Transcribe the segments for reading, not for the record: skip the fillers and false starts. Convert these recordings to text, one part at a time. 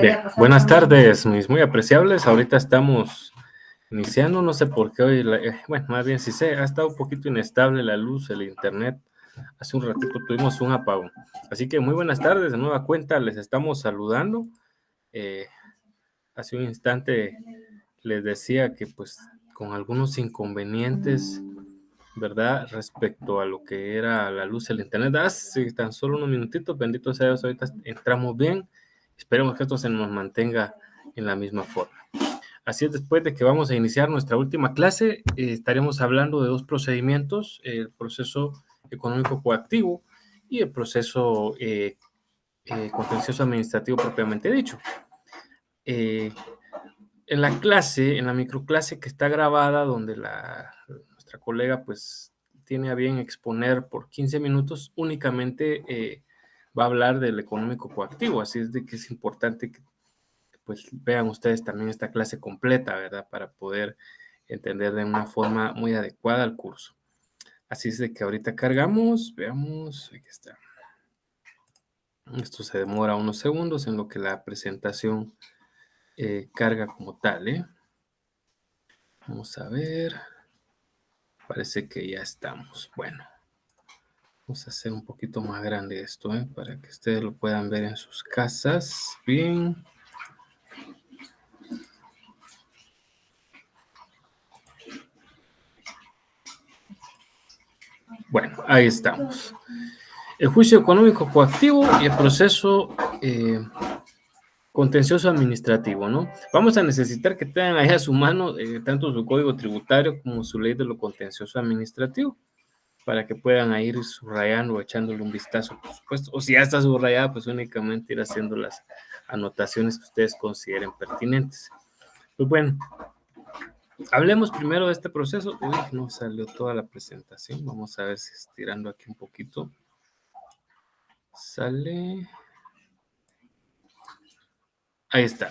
Bien, buenas tardes, mis muy apreciables. Ahorita estamos iniciando, no sé por qué hoy, bueno, más bien sí sé, ha estado un poquito inestable la luz, el internet. Hace un ratito tuvimos un apagón. Así que muy buenas tardes, de nueva cuenta les estamos saludando. Hace un instante les decía que pues con algunos inconvenientes, ¿verdad? Respecto a lo que era la luz, el internet. Hace tan solo unos minutitos, bendito sea Dios, ahorita entramos bien. Esperemos que esto se nos mantenga en la misma forma. Así es, después de que vamos a iniciar nuestra última clase, estaremos hablando de dos procedimientos, el proceso económico coactivo y el proceso contencioso administrativo propiamente dicho. En la clase, en la microclase que está grabada, donde nuestra colega pues tiene a bien exponer por 15 minutos, únicamente va a hablar del económico coactivo, así es de que es importante que pues vean ustedes también esta clase completa, ¿verdad? Para poder entender de una forma muy adecuada el curso. Así es de que ahorita cargamos, veamos, aquí está. Esto se demora unos segundos en lo que la presentación carga como tal, ¿eh? Vamos a ver. Parece que ya estamos. Bueno, vamos a hacer un poquito más grande esto, para que ustedes lo puedan ver en sus casas. Bien. Bueno, ahí estamos. El juicio económico coactivo y el proceso contencioso administrativo, ¿no? Vamos a necesitar que tengan ahí a su mano tanto su código tributario como su ley de lo contencioso administrativo, para que puedan ir subrayando o echándole un vistazo, por supuesto. O si ya está subrayada, pues únicamente ir haciendo las anotaciones que ustedes consideren pertinentes. Pues bueno, hablemos primero de este proceso. Uy, no salió toda la presentación. Vamos a ver si estirando aquí un poquito. Sale. Ahí está.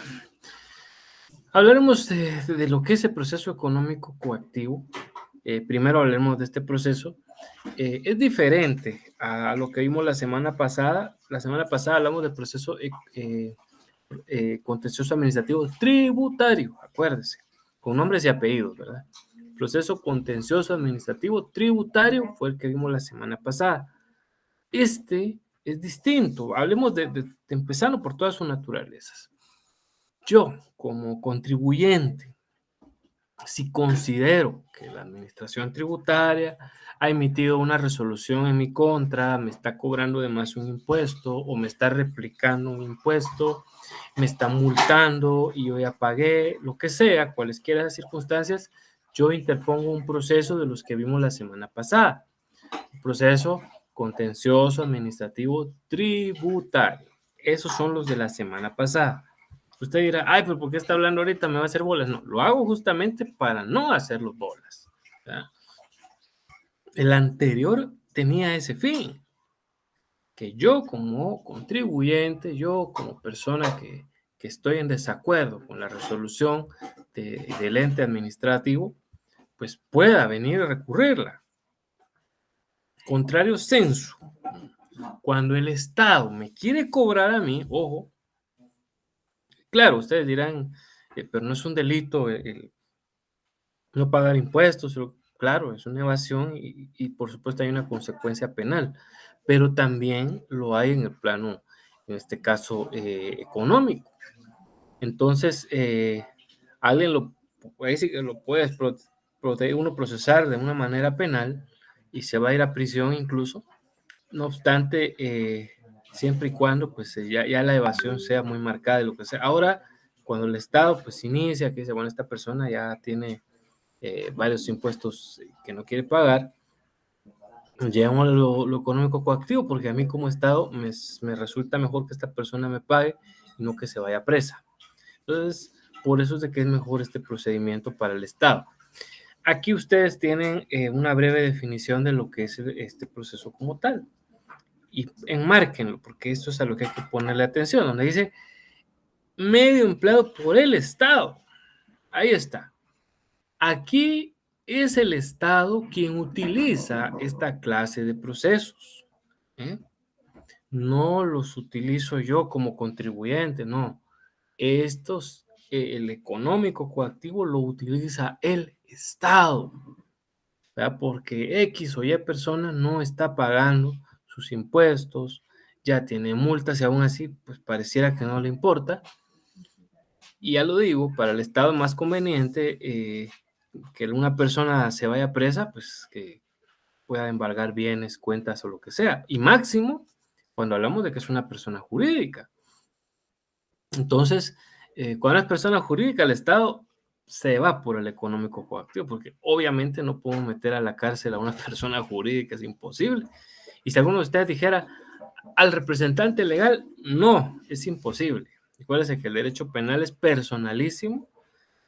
Hablaremos de lo que es el proceso económico coactivo. Primero hablemos de este proceso. Es diferente a lo que vimos la semana pasada. La semana pasada hablamos del proceso contencioso administrativo tributario, acuérdese, con nombres y apellidos, ¿verdad? Proceso contencioso administrativo tributario fue el que vimos la semana pasada. Este es distinto. Hablemos de empezando por todas sus naturalezas. Yo, como contribuyente, si considero que la administración tributaria ha emitido una resolución en mi contra, me está cobrando de más un impuesto o me está replicando un impuesto, me está multando y yo ya pagué, lo que sea, cualesquiera las circunstancias, yo interpongo un proceso de los que vimos la semana pasada, un proceso contencioso administrativo tributario. Esos son los de la semana pasada. Usted dirá, ay, pero ¿por qué está hablando ahorita? ¿Me va a hacer bolas? No, lo hago justamente para no hacerlo bolas, ¿verdad? El anterior tenía ese fin, que yo como contribuyente, yo como persona que estoy en desacuerdo con la resolución del ente administrativo, pues pueda venir a recurrirla. Contrario sensu, cuando el Estado me quiere cobrar a mí, ojo, claro, ustedes dirán, pero no es un delito el no pagar impuestos, claro, es una evasión y por supuesto hay una consecuencia penal, pero también lo hay en el plano, en este caso, económico. Entonces, alguien lo puede uno procesar de una manera penal y se va a ir a prisión incluso, no obstante, siempre y cuando pues ya la evasión sea muy marcada de lo que sea. Ahora, cuando el Estado pues inicia, que dice, bueno, esta persona ya tiene varios impuestos que no quiere pagar, llegamos a lo económico coactivo, porque a mí como Estado me resulta mejor que esta persona me pague y no que se vaya presa. Entonces, por eso es de que es mejor este procedimiento para el Estado. Aquí ustedes tienen una breve definición de lo que es este proceso como tal. Y enmárquenlo, porque esto es a lo que hay que ponerle atención, donde dice medio empleado por el Estado. Ahí está. Aquí es el Estado quien utiliza esta clase de procesos. no los utilizo yo como contribuyente, no. Estos, el económico coactivo lo utiliza el Estado, ¿verdad? Porque X o Y persona no está pagando sus impuestos, ya tiene multas y aún así, pues pareciera que no le importa. Y ya lo digo, para el Estado es más conveniente que una persona se vaya presa, pues que pueda embargar bienes, cuentas o lo que sea. Y máximo cuando hablamos de que es una persona jurídica. Entonces, cuando es persona jurídica, el Estado se va por el económico coactivo, porque obviamente no podemos meter a la cárcel a una persona jurídica, es imposible. Y si alguno de ustedes dijera, al representante legal, no, es imposible. Recuérdense que el derecho penal es personalísimo,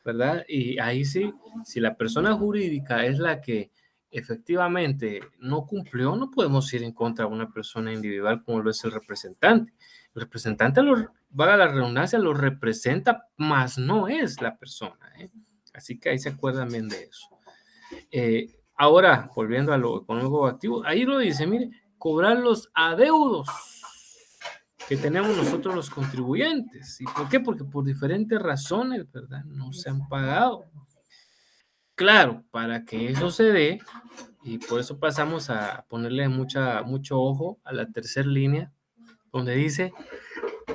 ¿verdad? Y ahí sí, si la persona jurídica es la que efectivamente no cumplió, no podemos ir en contra de una persona individual como lo es el representante. El representante, valga la redundancia, lo representa, mas no es la persona, ¿eh? Así que ahí se acuerdan bien de eso. Ahora, volviendo a lo económico activo, ahí lo dice, mire, cobrar los adeudos que tenemos nosotros los contribuyentes. ¿Y por qué? Porque por diferentes razones, ¿verdad? No se han pagado. Claro, para que eso se dé, y por eso pasamos a ponerle mucho ojo a la tercera línea, donde dice,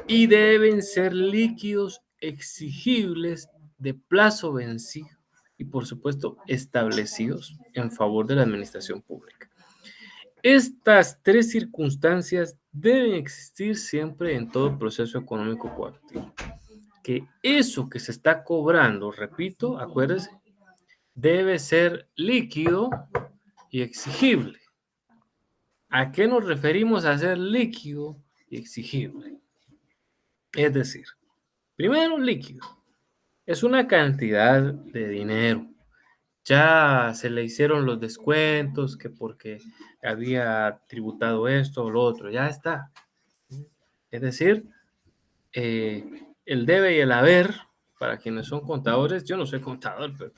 y deben ser líquidos exigibles de plazo vencido y por supuesto establecidos en favor de la administración pública. Estas tres circunstancias deben existir siempre en todo proceso económico coactivo. Que eso que se está cobrando, repito, acuérdense, debe ser líquido y exigible. ¿A qué nos referimos a ser líquido y exigible? Es decir, primero, líquido. Es una cantidad de dinero. Ya se le hicieron los descuentos, que porque había tributado esto o lo otro, ya está. Es decir, el debe y el haber, para quienes son contadores, yo no soy contador, pero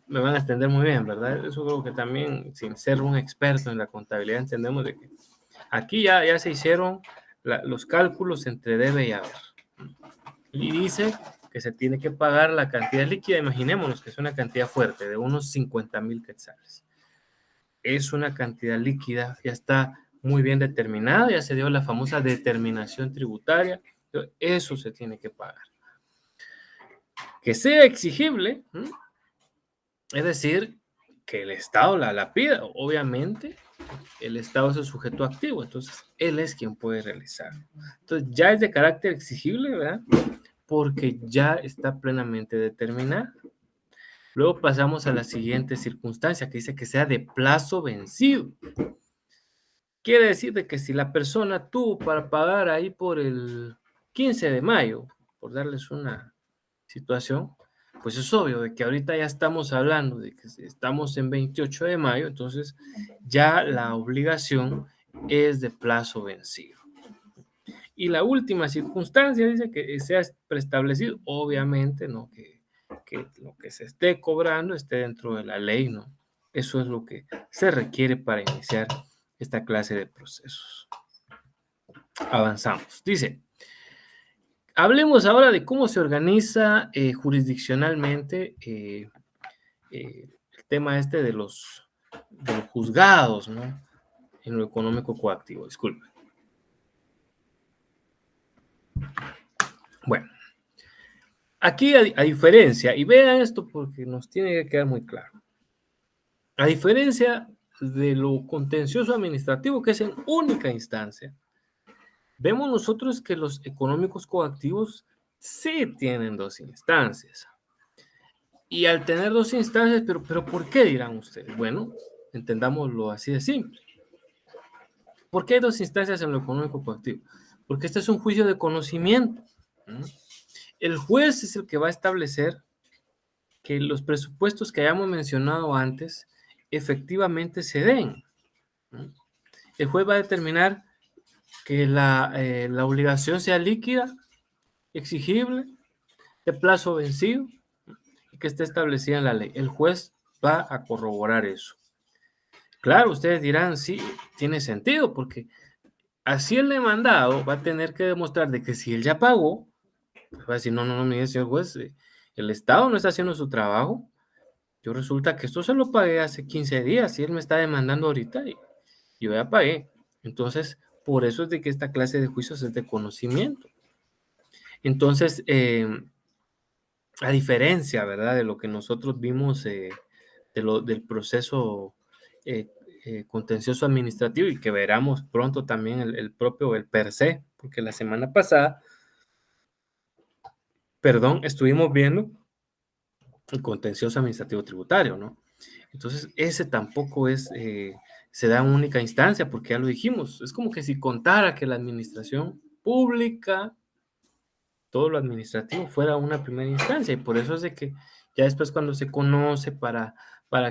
me van a entender muy bien, ¿verdad? Eso creo que también, sin ser un experto en la contabilidad, entendemos de que aquí ya se hicieron los cálculos entre debe y haber. Y dice que se tiene que pagar la cantidad líquida, imaginémonos que es una cantidad fuerte, de unos 50,000 quetzales. Es una cantidad líquida, ya está muy bien determinada, ya se dio la famosa determinación tributaria, eso se tiene que pagar. Que sea exigible, es decir, que el Estado la pida, obviamente, el Estado es el sujeto activo, entonces él es quien puede realizarlo. Entonces ya es de carácter exigible, ¿verdad? Porque ya está plenamente determinada. Luego pasamos a la siguiente circunstancia que dice que sea de plazo vencido. Quiere decir de que si la persona tuvo para pagar ahí por el 15 de mayo, por darles una situación, pues es obvio de que ahorita ya estamos hablando de que estamos en 28 de mayo, entonces ya la obligación es de plazo vencido. Y la última circunstancia dice que sea preestablecido, obviamente, ¿no? Que lo que se esté cobrando esté dentro de la ley, ¿no? Eso es lo que se requiere para iniciar esta clase de procesos. Avanzamos. Dice, hablemos ahora de cómo se organiza jurisdiccionalmente el tema este de los juzgados, ¿no? En lo económico coactivo, disculpe. Bueno, aquí a diferencia, y vean esto porque nos tiene que quedar muy claro, a diferencia de lo contencioso administrativo, que es en única instancia, vemos nosotros que los económicos coactivos sí tienen dos instancias. Y al tener dos instancias, pero ¿por qué dirán ustedes? Bueno, entendámoslo así de simple. ¿Por qué hay dos instancias en lo económico coactivo? Porque este es un juicio de conocimiento. El juez es el que va a establecer que los presupuestos que hayamos mencionado antes efectivamente se den. El juez va a determinar que la obligación sea líquida, exigible, de plazo vencido y que esté establecida en la ley. El juez va a corroborar eso. Claro, ustedes dirán, sí, tiene sentido, porque Así el demandado va a tener que demostrar de que si él ya pagó, pues va a decir, no, no, no, mire, señor juez, el Estado no está haciendo su trabajo. Yo resulta que esto se lo pagué hace 15 días y él me está demandando ahorita y yo ya pagué. Entonces, por eso es de que esta clase de juicios es de conocimiento. Entonces, a diferencia, ¿verdad? De lo que nosotros vimos del proceso eh, contencioso administrativo y que veremos pronto también el propio, el per se, porque la semana pasada, perdón, estuvimos viendo el contencioso administrativo tributario, ¿no? Entonces, ese tampoco es, se da en única instancia, porque ya lo dijimos, es como que si contara que la administración pública, todo lo administrativo fuera una primera instancia, y por eso es de que ya después cuando se conoce para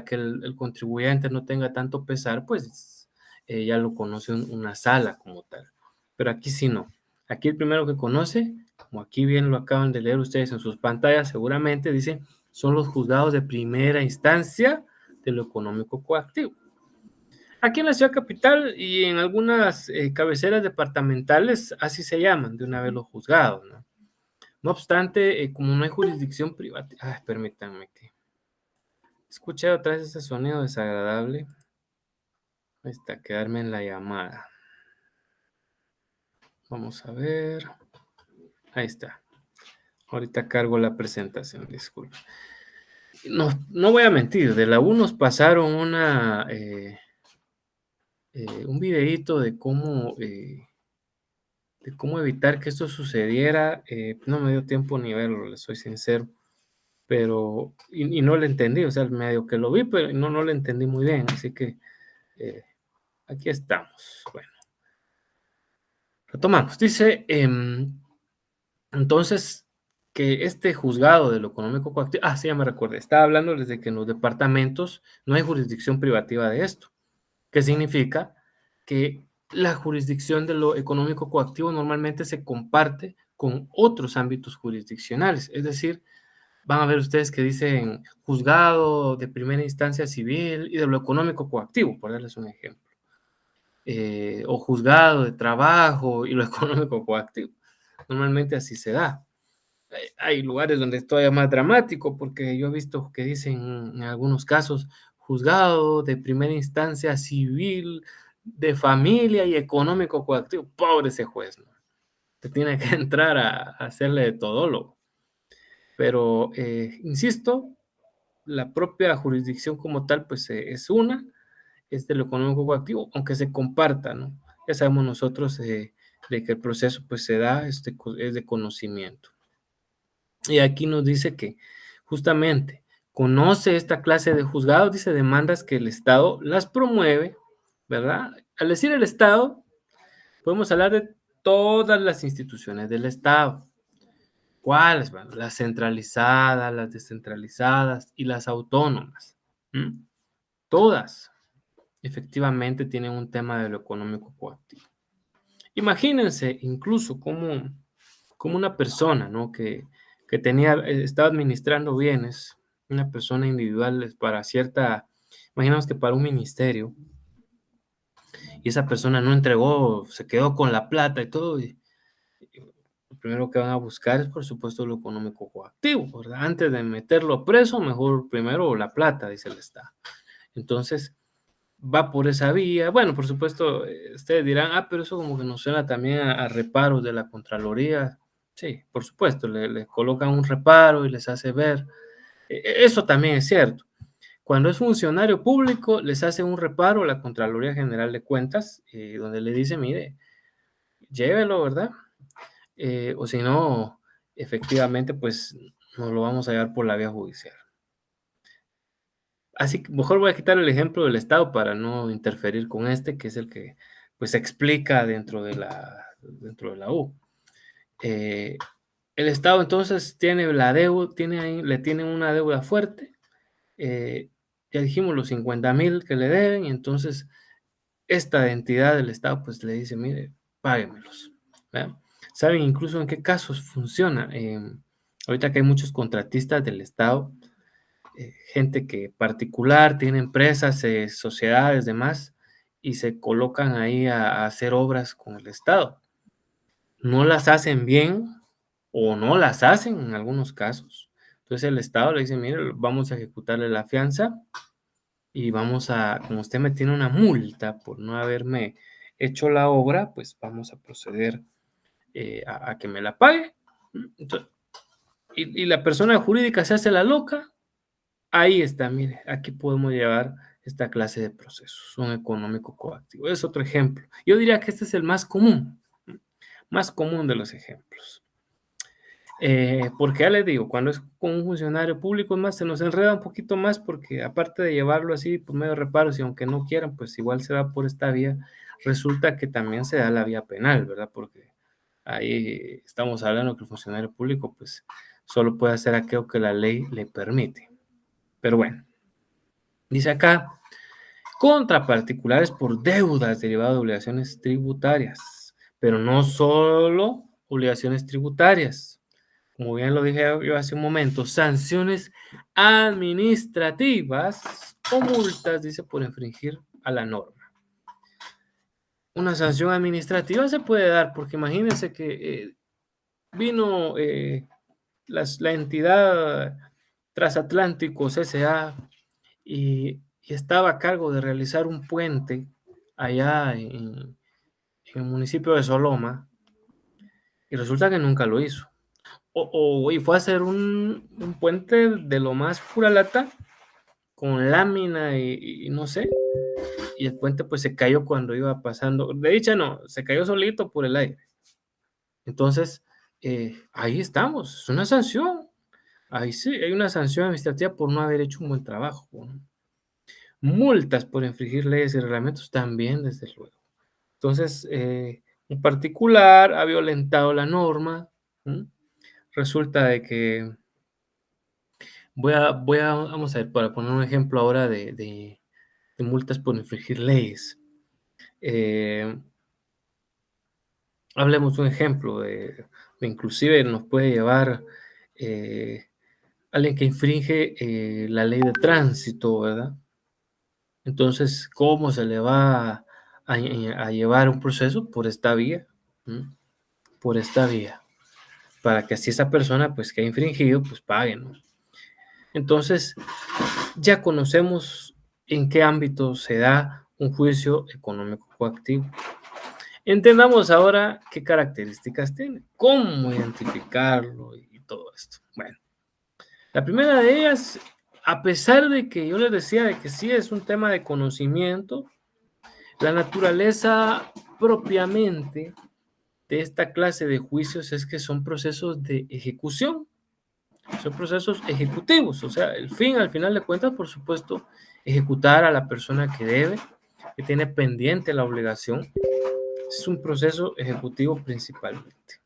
que el contribuyente no tenga tanto pesar, pues ya lo conoce una sala como tal. Pero aquí sí no. Aquí el primero que conoce, como aquí bien lo acaban de leer ustedes en sus pantallas, seguramente dice, son los juzgados de primera instancia de lo económico coactivo. Aquí en la ciudad capital y en algunas cabeceras departamentales así se llaman de una vez los juzgados, ¿no? No obstante, como no hay jurisdicción privada, permítanme que escuché otra vez ese sonido desagradable. Ahí está, quedarme en la llamada. Vamos a ver. Ahí está. Ahorita cargo la presentación, disculpe. No, no voy a mentir, de la U nos pasaron un videíto de cómo evitar que esto sucediera. No me dio tiempo ni verlo, les soy sincero. Pero, y no le entendí, o sea, medio que lo vi, pero no le entendí muy bien, así que aquí estamos. Bueno, retomamos. Dice, entonces, que este juzgado de lo económico coactivo, sí, ya me recuerdo, estaba hablando desde que en los departamentos no hay jurisdicción privativa de esto, que significa que la jurisdicción de lo económico coactivo normalmente se comparte con otros ámbitos jurisdiccionales, es decir, van a ver ustedes que dicen juzgado de primera instancia civil y de lo económico coactivo, por darles un ejemplo. O juzgado de trabajo y lo económico coactivo. Normalmente así se da. Hay lugares donde es todavía más dramático, porque yo he visto que dicen en algunos casos juzgado de primera instancia civil, de familia y económico coactivo. Pobre ese juez, ¿no? Que tiene que entrar a hacerle de todólogo. Pero, insisto, la propia jurisdicción como tal, pues es es de lo económico coactivo, aunque se comparta, ¿no? Ya sabemos nosotros de que el proceso pues se da, es de conocimiento. Y aquí nos dice que justamente conoce esta clase de juzgados, dice demandas que el Estado las promueve, ¿verdad? Al decir el Estado, podemos hablar de todas las instituciones del Estado. ¿Cuáles? Bueno, las centralizadas, las descentralizadas y las autónomas. ¿Mm? Todas efectivamente tienen un tema de lo económico coactivo. Imagínense incluso como una persona, ¿no? que estaba administrando bienes, una persona individual para cierta, imaginamos que para un ministerio, y esa persona no entregó, se quedó con la plata y todo, y lo primero que van a buscar es, por supuesto, lo económico coactivo, ¿verdad? Antes de meterlo preso, mejor primero la plata, dice el Estado. Entonces, va por esa vía. Bueno, por supuesto, ustedes dirán, pero eso como que nos suena también a reparos de la Contraloría. Sí, por supuesto, le colocan un reparo y les hace ver. Eso también es cierto. Cuando es funcionario público, les hace un reparo la Contraloría General de Cuentas, donde le dice, mire, llévelo, ¿verdad? O si no, efectivamente, pues nos lo vamos a llevar por la vía judicial. Así que mejor voy a quitar el ejemplo del Estado para no interferir con este, que es el que pues explica dentro de la U. Eh, el Estado entonces tiene la deuda, le tienen una deuda fuerte. Ya dijimos los 50,000 que le deben, y entonces esta entidad del Estado pues le dice, mire, páguemelos. ¿Verdad? ¿Saben incluso en qué casos funciona? Ahorita que hay muchos contratistas del Estado, gente que particular, tiene empresas, sociedades, demás, y se colocan ahí a hacer obras con el Estado. No las hacen bien o no las hacen en algunos casos. Entonces el Estado le dice, mire, vamos a ejecutarle la fianza y vamos a, como usted me tiene una multa por no haberme hecho la obra, pues vamos a proceder a que me la pague. Entonces, y la persona jurídica se hace la loca. Ahí está, mire, aquí podemos llevar esta clase de procesos, un económico coactivo. Es otro ejemplo. Yo diría que este es el más común de los ejemplos. Porque ya les digo, cuando es con un funcionario público más se nos enreda un poquito más porque aparte de llevarlo así por medio de reparos y aunque no quieran, pues igual se va por esta vía, resulta que también se da la vía penal, ¿verdad? Porque ahí estamos hablando que el funcionario público pues solo puede hacer aquello que la ley le permite. Pero bueno, dice acá, contra particulares por deudas derivadas de obligaciones tributarias, pero no solo obligaciones tributarias. Como bien lo dije yo hace un momento, sanciones administrativas o multas, dice, por infringir a la norma. Una sanción administrativa se puede dar porque imagínense que vino la entidad Transatlánticos S.A. y estaba a cargo de realizar un puente allá en el municipio de Soloma y resulta que nunca lo hizo. Y fue a hacer un puente de lo más pura lata con lámina y no sé, y el puente pues se cayó cuando iba pasando. De dicha no, se cayó solito por el aire. Entonces, ahí estamos, es una sanción. Ahí sí, hay una sanción administrativa por no haber hecho un buen trabajo, ¿no? Multas por infringir leyes y reglamentos también, desde luego. Entonces, un particular ha violentado la norma. ¿Mm? Resulta de que vamos a ver, para poner un ejemplo ahora de multas por infringir leyes. Eh, Hablemos de un ejemplo de inclusive nos puede llevar alguien que infringe la ley de tránsito, ¿verdad? Entonces, ¿cómo se le va a llevar un proceso? Por esta vía, ¿m? Por esta vía, para que así esa persona, pues, que ha infringido, pues, pague, ¿no? Entonces, ya conocemos en qué ámbito se da un juicio económico coactivo. Entendamos ahora qué características tiene, cómo identificarlo y todo esto. Bueno, la primera de ellas, a pesar de que yo les decía de que sí es un tema de conocimiento, la naturaleza propiamente de esta clase de juicios es que son procesos de ejecución, son procesos ejecutivos, o sea, el fin, al final de cuentas, por supuesto, ejecutar a la persona que debe, que tiene pendiente la obligación, es un proceso ejecutivo principalmente.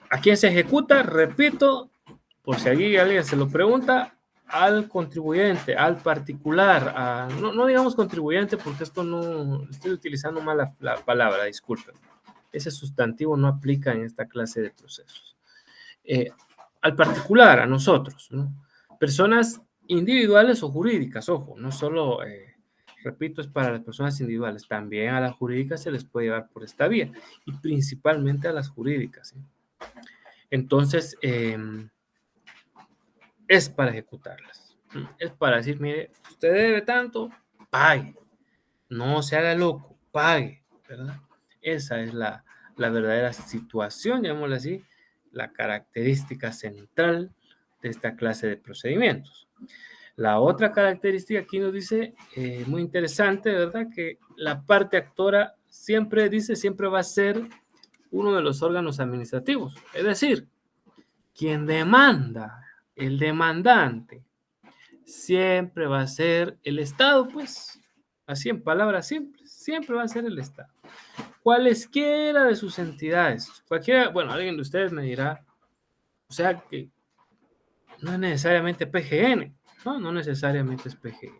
¿A quién se ejecuta? Repito, por si alguien se lo pregunta, al contribuyente, al particular, no digamos contribuyente porque esto no, estoy utilizando mal la palabra, disculpen. Ese sustantivo no aplica en esta clase de procesos. Al particular, a nosotros, ¿no? Personas individuales o jurídicas, ojo, no solo, repito, es para las personas individuales, también a las jurídicas se les puede llevar por esta vía y principalmente a las jurídicas, ¿sí? Entonces, es para ejecutarlas. Es para decir, mire, usted debe tanto, pague. No se haga loco, pague, ¿verdad? Esa es la verdadera situación, llamémosla así, la característica central de esta clase de procedimientos. La otra característica aquí nos dice, muy interesante, ¿verdad? Que la parte actora siempre dice, siempre va a ser uno de los órganos administrativos. Es decir, quien demanda, el demandante, siempre va a ser el Estado, pues, así en palabras simples, siempre va a ser el Estado. Cualesquiera de sus entidades, cualquiera, bueno, alguien de ustedes me dirá, o sea que no es necesariamente PGN, no necesariamente es PGN,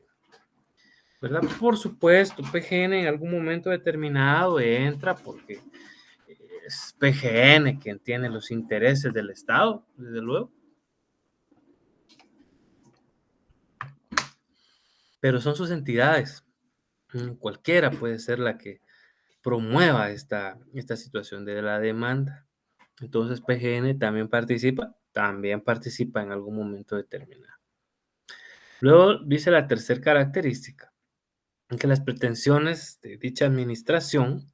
¿verdad? Por supuesto, PGN en algún momento determinado entra porque es PGN quien tiene los intereses del Estado, desde luego. pero son sus entidades. Cualquiera puede ser la que promueva esta situación de la demanda. Entonces, PGN también participa en algún momento determinado. Luego dice la tercera característica, en que las pretensiones de dicha administración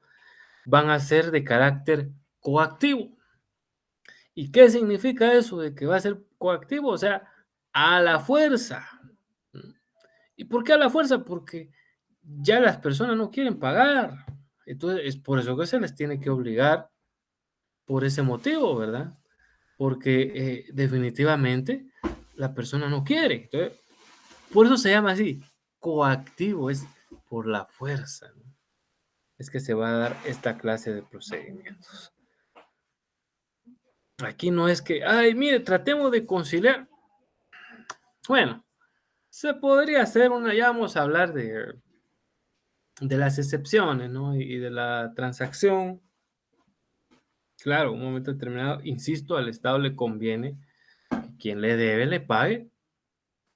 van a ser de carácter coactivo. ¿Y qué significa eso de que va a ser coactivo? O sea, a la fuerza. ¿Y por qué a la fuerza? Porque ya las personas no quieren pagar. Entonces, es por eso que se les tiene que obligar por ese motivo, ¿verdad? Porque definitivamente la persona no quiere. Entonces, por eso se llama así, coactivo, es por la fuerza, ¿no? Es que se va a dar esta clase de procedimientos. Aquí no es que, ay, mire, tratemos de conciliar. Bueno, se podría hacer ya vamos a hablar de las excepciones, ¿no? Y de la transacción. Claro, un momento determinado, insisto, al Estado le conviene que quien le debe le pague.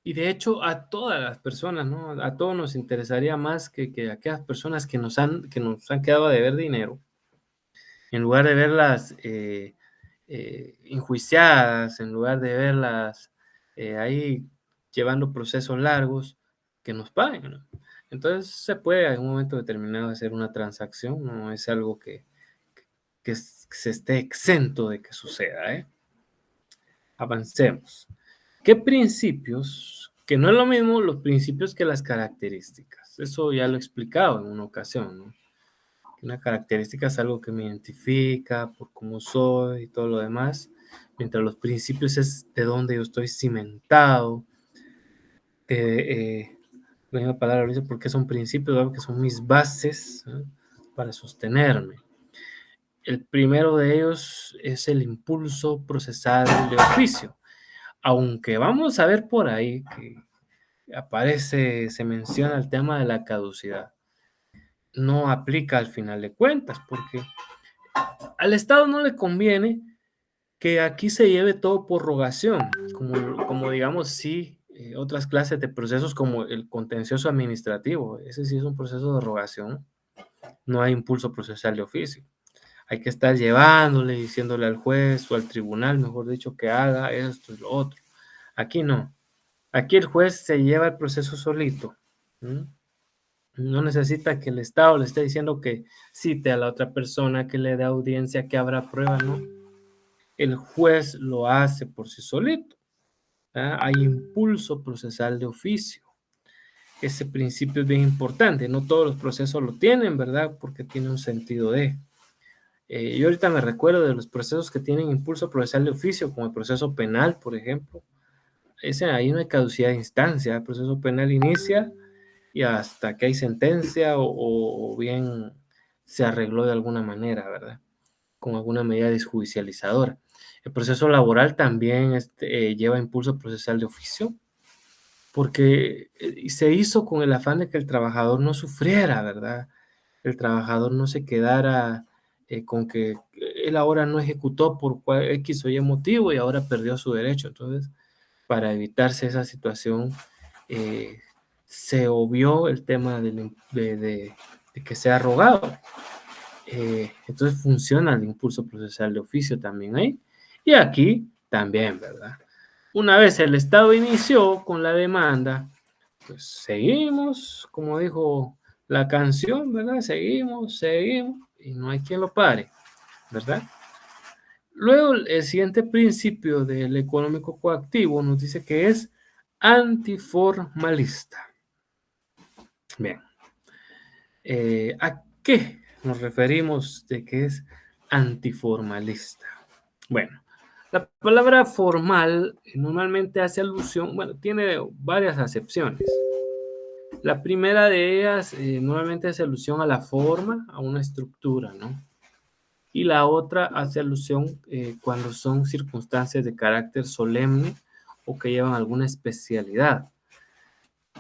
Y de hecho, a todas las personas, ¿no? A todos nos interesaría más que aquellas personas que nos han quedado a deber dinero, en lugar de verlas enjuiciadas, en lugar de verlas ahí llevando procesos largos, que nos paguen, ¿no? Entonces se puede en un momento determinado hacer una transacción, no es algo que se esté exento de que suceda, ¿eh? Avancemos. ¿Qué principios? Que no es lo mismo los principios que las características. Eso ya lo he explicado en una ocasión, ¿no? Una característica es algo que me identifica por cómo soy y todo lo demás, mientras los principios es de donde yo estoy cimentado. La misma palabra lo dice porque son principios, algo que son mis bases, ¿no? Para sostenerme. El primero de ellos es el impulso procesal de oficio. Aunque vamos a ver por ahí que se menciona el tema de la caducidad. No aplica al final de cuentas, porque al Estado no le conviene que aquí se lleve todo por rogación, como digamos, sí, otras clases de procesos como el contencioso administrativo. Ese sí es un proceso de rogación, no hay impulso procesal de oficio. Hay que estar llevándole, diciéndole al juez o al tribunal, mejor dicho, que haga esto y lo otro. Aquí no. Aquí el juez se lleva el proceso solito. No necesita que el Estado le esté diciendo que cite a la otra persona, que le dé audiencia, que abra prueba, ¿no? El juez lo hace por sí solito. Hay impulso procesal de oficio. Ese principio es bien importante. No todos los procesos lo tienen, ¿verdad? Porque tiene un sentido de. Yo ahorita me recuerdo de los procesos que tienen impulso procesal de oficio, como el proceso penal, por ejemplo. Ahí no hay caducidad de instancia. El proceso penal inicia y hasta que hay sentencia o bien se arregló de alguna manera, ¿verdad? Con alguna medida desjudicializadora. El proceso laboral también lleva impulso procesal de oficio, porque se hizo con el afán de que el trabajador no sufriera, ¿verdad? El trabajador no se quedara con que él ahora no ejecutó por X o Y motivo y ahora perdió su derecho. Entonces, para evitarse esa situación, eh, se obvió el tema de que sea rogado. Entonces funciona el impulso procesal de oficio también ahí. Y aquí también, ¿verdad? Una vez el Estado inició con la demanda, pues seguimos, como dijo la canción, ¿verdad? Seguimos, y no hay quien lo pare, ¿verdad? Luego, el siguiente principio del económico coactivo nos dice que es antiformalista. Bien, ¿a qué nos referimos de que es antiformalista? Bueno, la palabra formal normalmente hace alusión, bueno, tiene varias acepciones. La primera de ellas normalmente hace alusión a la forma, a una estructura, ¿no? Y la otra hace alusión cuando son circunstancias de carácter solemne o que llevan alguna especialidad.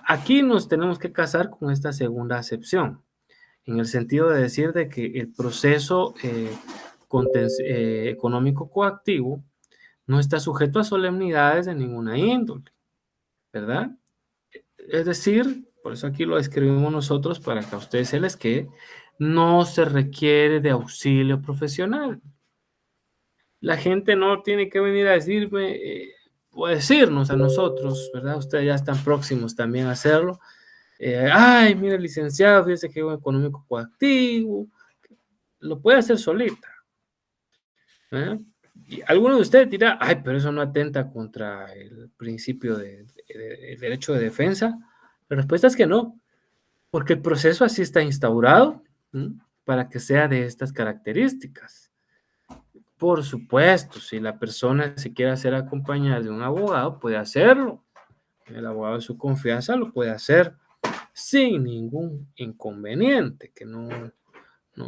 Aquí nos tenemos que casar con esta segunda acepción, en el sentido de decir de que el proceso económico coactivo no está sujeto a solemnidades de ninguna índole, ¿verdad? Es decir, Por eso aquí lo escribimos nosotros para que a ustedes se les quede. No se requiere de auxilio profesional. La gente no tiene que venir a decirme, o a decirnos a nosotros, ¿verdad? Ustedes ya están próximos también a hacerlo. Ay, mire, licenciado, fíjese que es un económico coactivo. Lo puede hacer solita. ¿Eh? Y alguno de ustedes dirá, ay, pero eso no atenta contra el principio de derecho de defensa. La respuesta es que no, porque el proceso así está instaurado, ¿m? Para que sea de estas características. Por supuesto, si la persona se quiere hacer acompañar de un abogado, puede hacerlo. El abogado de su confianza lo puede hacer sin ningún inconveniente, que no,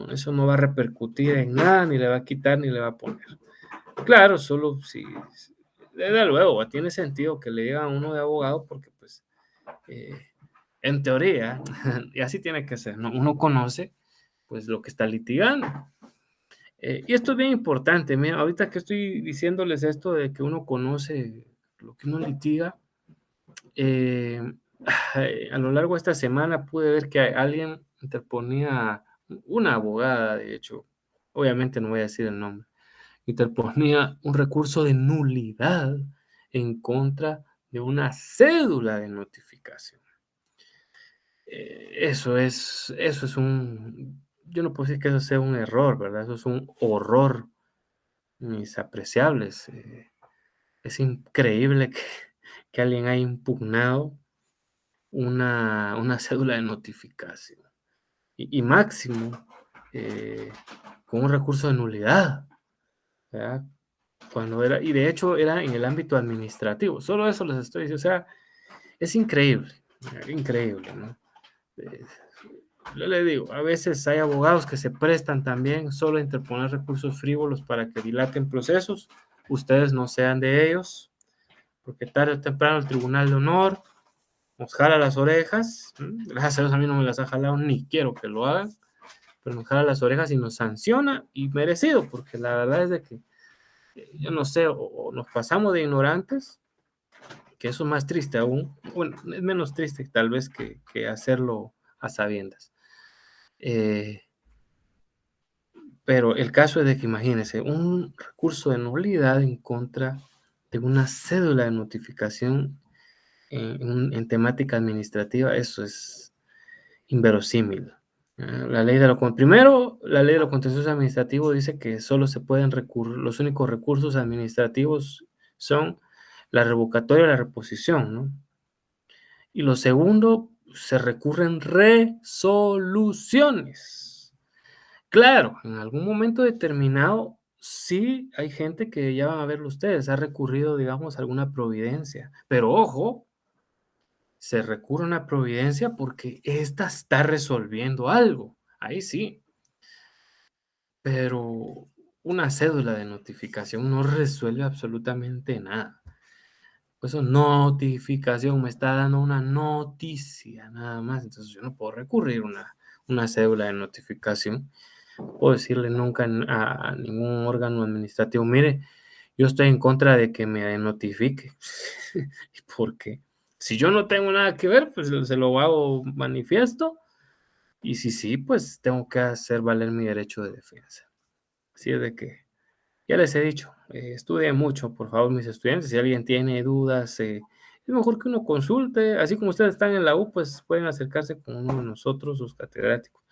eso no va a repercutir en nada, ni le va a quitar, ni le va a poner. Claro, solo si, desde luego, tiene sentido que le digan a uno de abogado, porque pues, eh, en teoría, y así tiene que ser, ¿no? Uno conoce, pues, lo que está litigando. Y esto es bien importante, mira, ahorita que estoy diciéndoles esto de que uno conoce lo que uno litiga, eh, a lo largo de esta semana pude ver que alguien interponía, una abogada, de hecho, obviamente no voy a decir el nombre, interponía un recurso de nulidad en contra de una cédula de notificación. Eso es yo no puedo decir que eso sea un error, ¿verdad? Eso es un horror, mis apreciables. Es increíble que alguien haya impugnado una cédula de notificación. Y máximo, eh, con un recurso de nulidad, ¿verdad? Cuando era, y de hecho era en el ámbito administrativo, solo eso les estoy diciendo, o sea, es increíble, ¿no? Eh, yo le digo, a veces hay abogados que se prestan también solo a interponer recursos frívolos para que dilaten procesos, ustedes no sean de ellos, porque tarde o temprano el Tribunal de Honor nos jala las orejas, gracias a Dios a mí no me las ha jalado, ni quiero que lo hagan, pero nos jala las orejas y nos sanciona, y merecido, porque la verdad es de que yo no sé, o nos pasamos de ignorantes, que eso es más triste aún, bueno, es menos triste tal vez que hacerlo a sabiendas. Pero el caso es de que imagínense, un recurso de nulidad en contra de una cédula de notificación en temática administrativa, eso es inverosímil. Primero, la ley de lo contencioso administrativo dice que solo se pueden recurrir, los únicos recursos administrativos son la revocatoria y la reposición, ¿no? Y lo segundo, se recurren resoluciones. Claro, en algún momento determinado, sí hay gente que ya van a verlo ustedes, ha recurrido, digamos, a alguna providencia, pero ojo, se recurre a una providencia porque ésta está resolviendo algo, ahí sí, pero una cédula de notificación no resuelve absolutamente nada. Por eso notificación me está dando una noticia nada más, entonces yo no puedo recurrir a una cédula de notificación. No puedo decirle nunca a ningún órgano administrativo, mire, yo estoy en contra de que me notifique, porque si yo no tengo nada que ver, pues se lo hago manifiesto, y si sí, pues tengo que hacer valer mi derecho de defensa. Así es de que, ya les he dicho, estudien mucho, por favor, mis estudiantes, si alguien tiene dudas, es mejor que uno consulte, así como ustedes están en la U, pues pueden acercarse con uno de nosotros, sus catedráticos,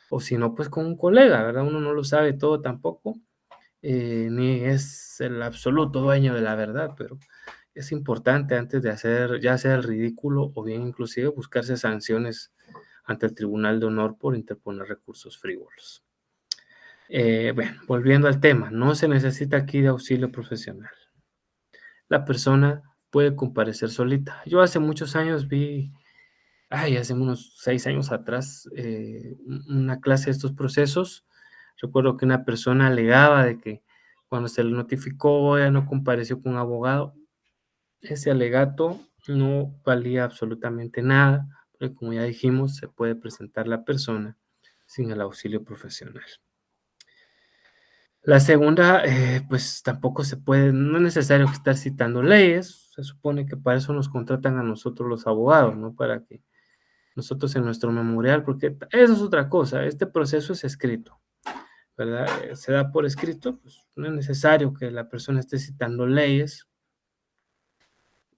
o si no, pues con un colega, ¿verdad? Uno no lo sabe todo tampoco, ni es el absoluto dueño de la verdad, pero es importante antes de hacer, ya sea el ridículo o bien inclusive buscarse sanciones ante el Tribunal de Honor por interponer recursos frívolos. Bueno, volviendo al tema, no se necesita aquí de auxilio profesional. La persona puede comparecer solita. Yo hace muchos años vi, hace unos 6 años atrás, una clase de estos procesos. Recuerdo que una persona alegaba de que cuando se le notificó, ella no compareció con un abogado. Ese alegato no valía absolutamente nada, porque como ya dijimos, se puede presentar la persona sin el auxilio profesional. La segunda, pues tampoco se puede, no es necesario estar citando leyes, se supone que para eso nos contratan a nosotros los abogados, ¿no? Para que nosotros en nuestro memorial, porque eso es otra cosa, este proceso es escrito, ¿verdad? Se da por escrito, pues no es necesario que la persona esté citando leyes.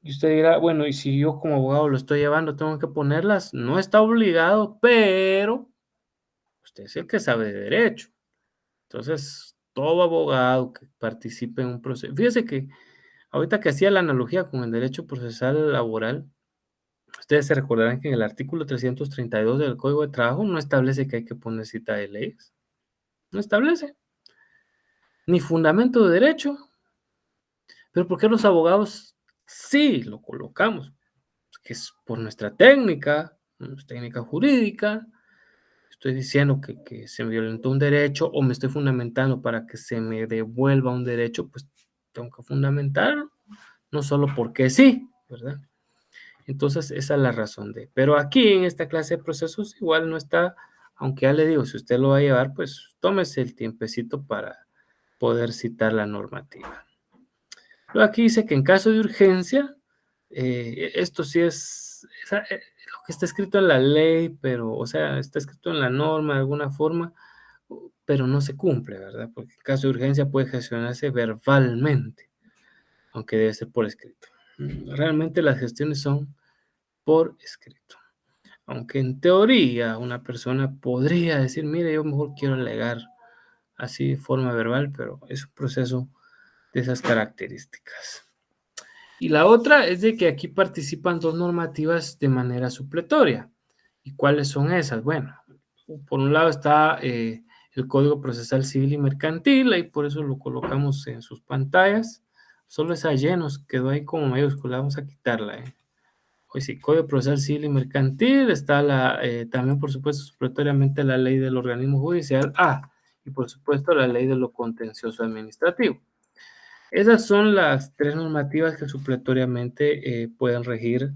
Y usted dirá, bueno, y si yo como abogado lo estoy llevando, tengo que ponerlas. No está obligado, pero usted es el que sabe de derecho. Entonces, todo abogado que participe en un proceso, fíjese que ahorita que hacía la analogía con el derecho procesal laboral, ustedes se recordarán que en el artículo 332 del Código de Trabajo no establece que hay que poner cita de leyes. No establece ni fundamento de derecho. Pero ¿por qué los abogados sí lo colocamos? Que es por nuestra técnica, nuestra técnica jurídica. Estoy diciendo que se me violentó un derecho o me estoy fundamentando para que se me devuelva un derecho, pues tengo que fundamentarlo, no solo porque sí, ¿verdad? Entonces, esa es la razón de. Pero aquí en esta clase de procesos igual no está, aunque ya le digo, si usted lo va a llevar, pues tómese el tiempecito para poder citar la normativa. Luego aquí dice que en caso de urgencia, esto sí es lo que está escrito en la ley, pero, o sea, está escrito en la norma de alguna forma, pero no se cumple, ¿verdad? Porque en caso de urgencia puede gestionarse verbalmente, aunque debe ser por escrito. Realmente las gestiones son por escrito. Aunque en teoría una persona podría decir, mire, yo mejor quiero alegar así de forma verbal, pero es un proceso de esas características. Y la otra es de que aquí participan dos normativas de manera supletoria. ¿Y cuáles son esas? Bueno, por un lado está el Código Procesal Civil y Mercantil, ahí por eso lo colocamos en sus pantallas. Solo esa Y nos quedó ahí como mayúscula, vamos a quitarla. Hoy sí, Código Procesal Civil y Mercantil, está también por supuesto supletoriamente la ley del organismo judicial, y por supuesto la ley de lo contencioso administrativo. Esas son las tres normativas que supletoriamente pueden regir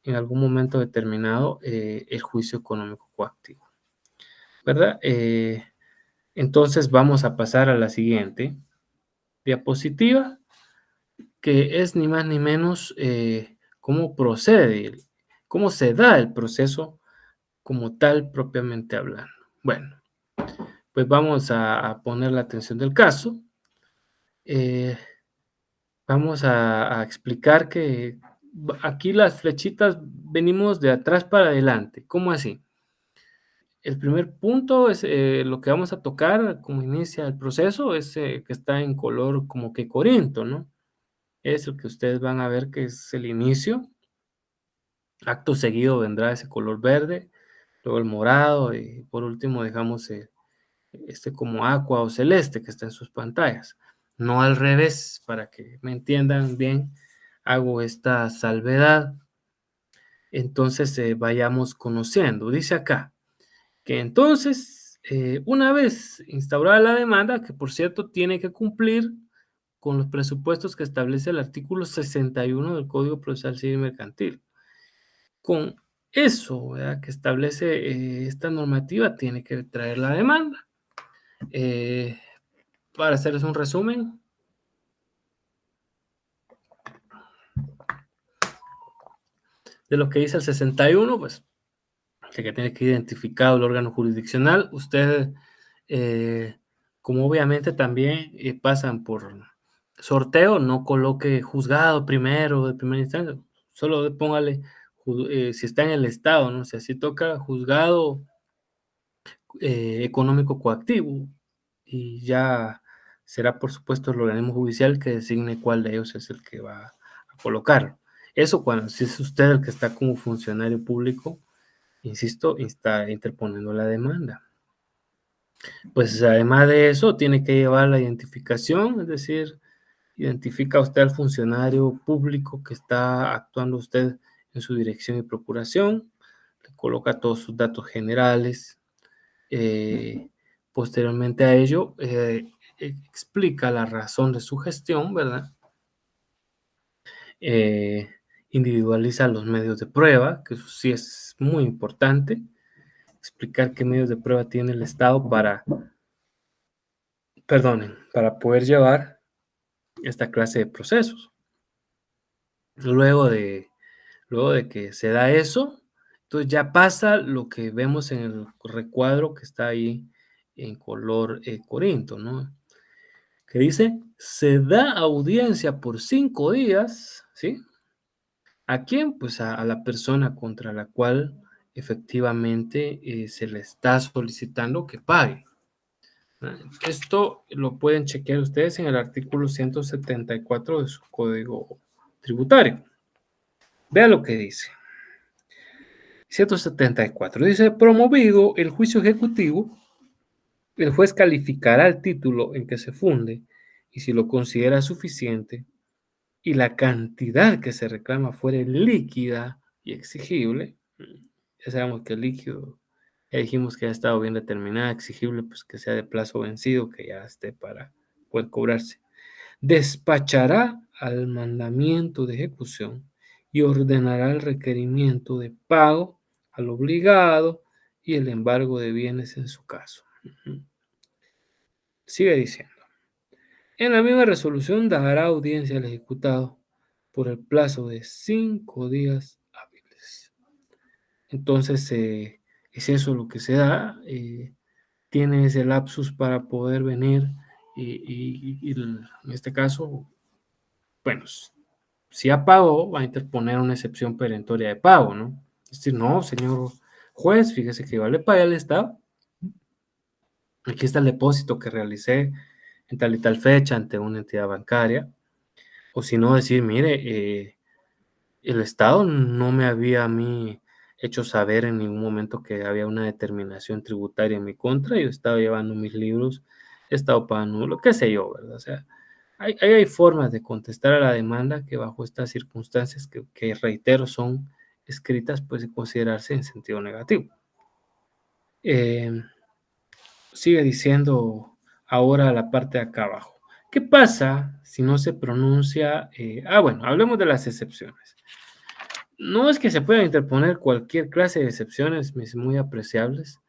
en algún momento determinado el juicio económico coactivo, ¿verdad? Entonces vamos a pasar a la siguiente diapositiva, que es ni más ni menos cómo procede, cómo se da el proceso como tal propiamente hablando. Bueno, pues vamos a poner la atención del caso. Eh, Vamos a explicar que aquí las flechitas venimos de atrás para adelante. ¿Cómo así? El primer punto es lo que vamos a tocar, como inicia el proceso, es que está en color como que corinto, ¿no? Es el que ustedes van a ver que es el inicio. Acto seguido vendrá ese color verde, luego el morado y por último dejamos este como aqua o celeste que está en sus pantallas. No al revés, para que me entiendan bien, hago esta salvedad. Entonces vayamos conociendo. Dice acá que entonces, una vez instaurada la demanda, que por cierto tiene que cumplir con los presupuestos que establece el artículo 61 del Código Procesal Civil y Mercantil. Con eso, ¿verdad?, que establece esta normativa, tiene que traer la demanda. Para hacerles un resumen, de lo que dice el 61, pues, de que tiene que ir identificado el órgano jurisdiccional. Usted, como obviamente también pasan por sorteo, no coloque juzgado primero, de primera instancia, solo póngale, si está en el estado, ¿no? Si así toca juzgado económico coactivo, y ya será por supuesto el organismo judicial que designe cuál de ellos es el que va a colocar. Eso cuando si es usted el que está como funcionario público, insisto, está interponiendo la demanda. Pues además de eso, tiene que llevar la identificación, es decir, identifica usted al funcionario público que está actuando usted en su dirección y procuración, le coloca todos sus datos generales. Posteriormente a ello, explica la razón de su gestión, ¿verdad? Eh, Individualiza los medios de prueba, que eso sí es muy importante, explicar qué medios de prueba tiene el Estado para poder llevar esta clase de procesos. Luego de que se da eso, Entonces ya pasa lo que vemos en el recuadro que está ahí en color corinto, ¿no? Que dice, se da audiencia por 5 días, ¿sí? ¿A quién? Pues a la persona contra la cual efectivamente se le está solicitando que pague. ¿Ah? Esto lo pueden chequear ustedes en el artículo 174 de su código tributario. Vea lo que dice. 174 dice, promovido el juicio ejecutivo, el juez calificará el título en que se funde y si lo considera suficiente y la cantidad que se reclama fuere líquida y exigible, ya sabemos que el líquido, ya dijimos que ha estado bien determinada, exigible, pues que sea de plazo vencido, que ya esté para poder cobrarse. Despachará al mandamiento de ejecución y ordenará el requerimiento de pago al obligado y el embargo de bienes en su caso. Sigue diciendo. En la misma resolución dará audiencia al ejecutado por el plazo de 5 días hábiles. Entonces, es eso lo que se da. Tiene ese lapsus para poder venir y en este caso, bueno, si ya pagó, va a interponer una excepción perentoria de pago, ¿no? Es decir, no, señor juez, fíjese que yo le pagué al Estado. Aquí está el depósito que realicé en tal y tal fecha ante una entidad bancaria. O si no, decir, mire, el Estado no me había a mí hecho saber en ningún momento que había una determinación tributaria en mi contra. Yo estaba llevando mis libros, he estado pagando lo que sé yo, ¿verdad? O sea, hay formas de contestar a la demanda que bajo estas circunstancias que reitero son escritas, pues de considerarse en sentido negativo. Sigue diciendo ahora la parte de acá abajo. ¿Qué pasa si no se pronuncia? Bueno, hablemos de las excepciones. No es que se pueda interponer cualquier clase de excepciones, mis muy apreciables.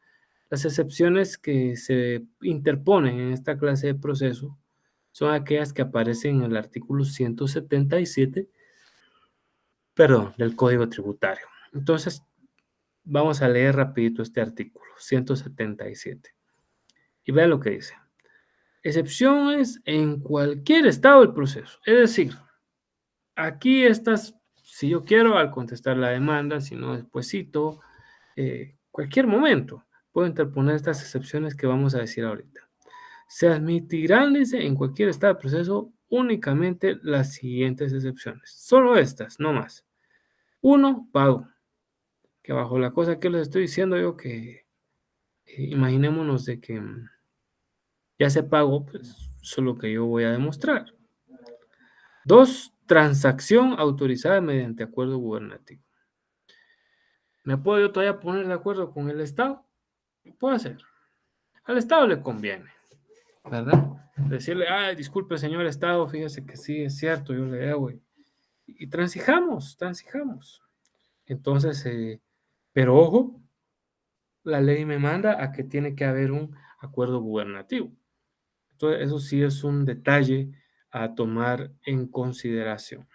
Las excepciones que se interponen en esta clase de proceso son aquellas que aparecen en el artículo 177, perdón, del Código Tributario. Entonces, vamos a leer rapidito este artículo, 177. Y vean lo que dice. Excepciones en cualquier estado del proceso. Es decir, aquí estas, si yo quiero, al contestar la demanda, si no despuesito, cualquier momento, puedo interponer estas excepciones que vamos a decir ahorita. Se admitirán, dice, en cualquier estado del proceso únicamente las siguientes excepciones. Solo estas, no más. 1, pago. Que bajo la cosa que les estoy diciendo yo que imaginémonos de que ya se pagó, pues solo que yo voy a demostrar. 2, transacción autorizada mediante acuerdo gubernativo. ¿Me puedo yo todavía poner de acuerdo con el Estado? Puede ser. Al Estado le conviene, ¿verdad? Decirle, ay, disculpe, señor Estado, fíjese que sí, es cierto, yo le debo. Y transijamos. Entonces, pero ojo, la ley me manda a que tiene que haber un acuerdo gubernativo. Entonces, eso sí es un detalle a tomar en consideración.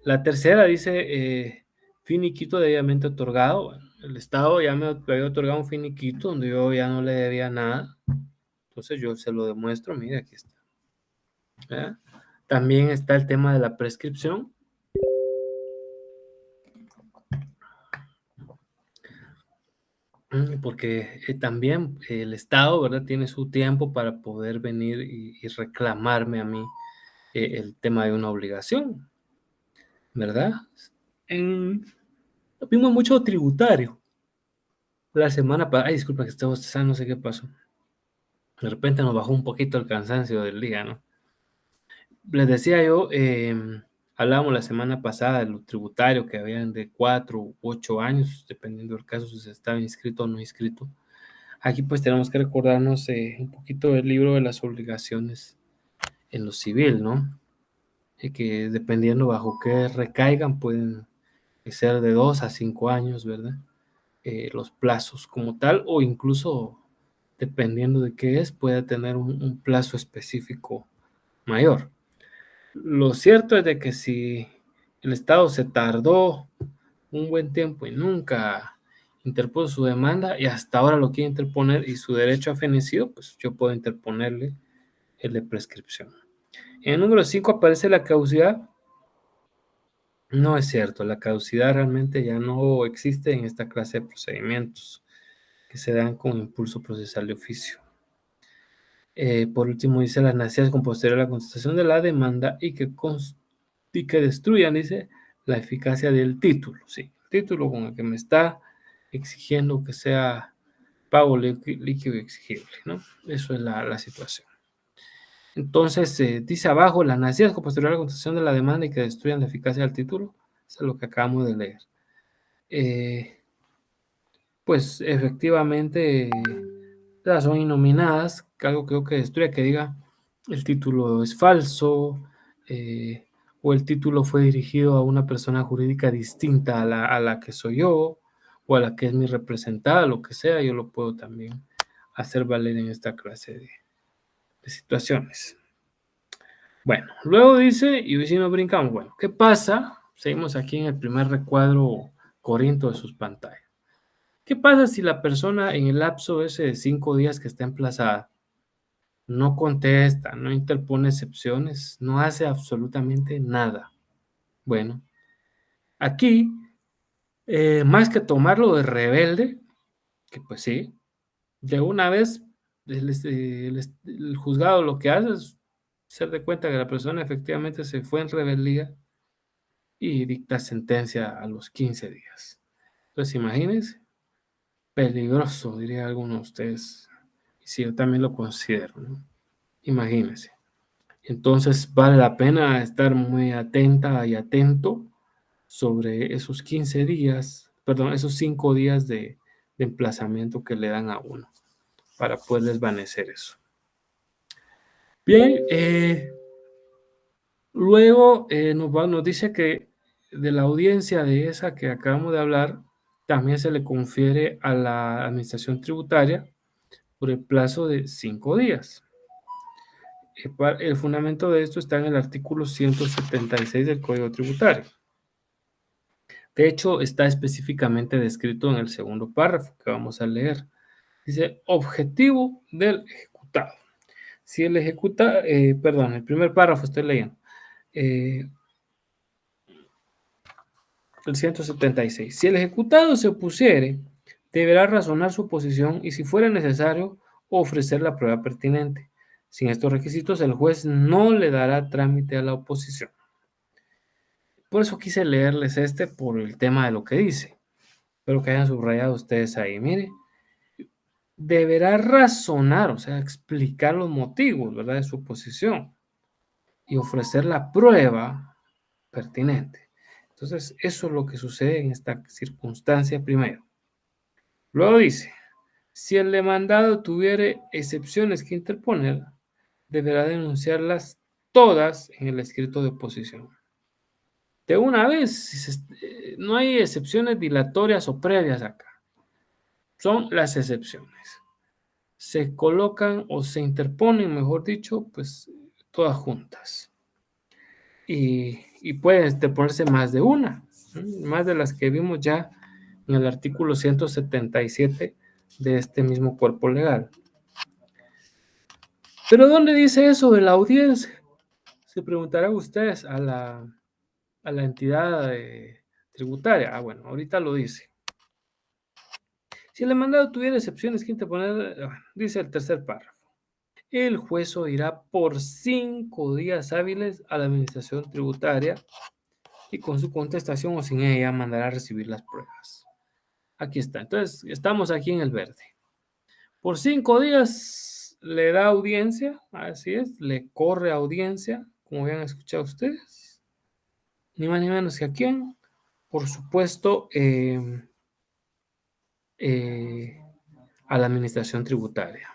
La tercera dice, finiquito debidamente otorgado. Bueno, el Estado ya me había otorgado un finiquito donde yo ya no le debía nada. Entonces yo se lo demuestro, mire, aquí está. ¿Verdad? También está el tema de la prescripción. Porque también el Estado, ¿verdad? Tiene su tiempo para poder venir y reclamarme a mí el tema de una obligación, ¿verdad? Vimos mucho tributario. La semana pasada, ay, disculpa que estaba bostezando, no sé qué pasó. De repente nos bajó un poquito el cansancio del día, ¿no? Les decía yo, hablábamos la semana pasada de lo tributario que habían de 4 u 8 años, dependiendo del caso si se estaba inscrito o no inscrito. Aquí pues tenemos que recordarnos un poquito del libro de las obligaciones en lo civil, ¿no? Que dependiendo bajo qué recaigan pueden ser de 2 a 5 años, ¿verdad? Los plazos como tal, o incluso dependiendo de qué es, puede tener un plazo específico mayor. Lo cierto es de que si el Estado se tardó un buen tiempo y nunca interpuso su demanda y hasta ahora lo quiere interponer y su derecho ha fenecido, pues yo puedo interponerle el de prescripción. En el número 5 aparece la caducidad. No es cierto, la caducidad realmente ya no existe en esta clase de procedimientos que se dan con impulso procesal de oficio. Por último, dice las necesidades con posterior a la contestación de la demanda y que destruyan, dice, la eficacia del título. Sí, el título con el que me está exigiendo que sea pago líquido y exigible, ¿no? Eso es la situación. Entonces, dice abajo, las necesidades con posterior a la contestación de la demanda y que destruyan la eficacia del título. Eso es lo que acabamos de leer. Pues efectivamente son innominadas, que algo creo que destruya, que diga el título es falso, o el título fue dirigido a una persona jurídica distinta a la que soy yo, o a la que es mi representada, lo que sea, yo lo puedo también hacer valer en esta clase de situaciones. Bueno, luego dice, y hoy sí nos brincamos, bueno, ¿qué pasa? Seguimos aquí en el primer recuadro corinto de sus pantallas. ¿Qué pasa si la persona en el lapso ese de 5 días que está emplazada no contesta, no interpone excepciones, no hace absolutamente nada? Bueno, aquí, más que tomarlo de rebelde, que pues sí, de una vez el juzgado lo que hace es hacer de cuenta que la persona efectivamente se fue en rebeldía y dicta sentencia a los 15 días. Entonces, imagínense, peligroso, diría alguno de ustedes. Y sí, yo también lo considero, ¿no? Imagínense. Entonces, vale la pena estar muy atenta y atento sobre esos 15 días, perdón, esos 5 días de emplazamiento que le dan a uno para poder desvanecer eso. Bien, luego nos dice que de la audiencia de esa que acabamos de hablar, también se le confiere a la administración tributaria por el plazo de 5 días. El fundamento de esto está en el artículo 176 del Código Tributario. De hecho, está específicamente descrito en el segundo párrafo que vamos a leer. Dice, objetivo del ejecutado. Si el perdón, el primer párrafo estoy leyendo. El 176. Si el ejecutado se opusiere, deberá razonar su posición y, si fuera necesario, ofrecer la prueba pertinente. Sin estos requisitos, el juez no le dará trámite a la oposición. Por eso quise leerles por el tema de lo que dice. Espero que hayan subrayado ustedes ahí. Mire, deberá razonar, o sea, explicar los motivos, ¿verdad?, de su posición y ofrecer la prueba pertinente. Entonces, eso es lo que sucede en esta circunstancia primero. Luego dice, si el demandado tuviere excepciones que interponer, deberá denunciarlas todas en el escrito de oposición. De una vez, no hay excepciones dilatorias o previas acá. Son las excepciones. Se colocan o se interponen, mejor dicho, pues todas juntas. Y puede interponerse más de una, más de las que vimos ya en el artículo 177 de este mismo cuerpo legal. Pero ¿dónde dice eso de la audiencia? Se preguntarán ustedes a la entidad tributaria. Bueno, ahorita lo dice. Si el demandado tuviera excepciones que interponer, dice el tercer párrafo, el juez oirá por 5 días hábiles a la administración tributaria y con su contestación o sin ella mandará a recibir las pruebas. Aquí está. Entonces, estamos aquí en el verde. Por 5 días le da audiencia, así es, le corre audiencia, como habían escuchado ustedes, ni más ni menos que a quién, por supuesto, a la administración tributaria.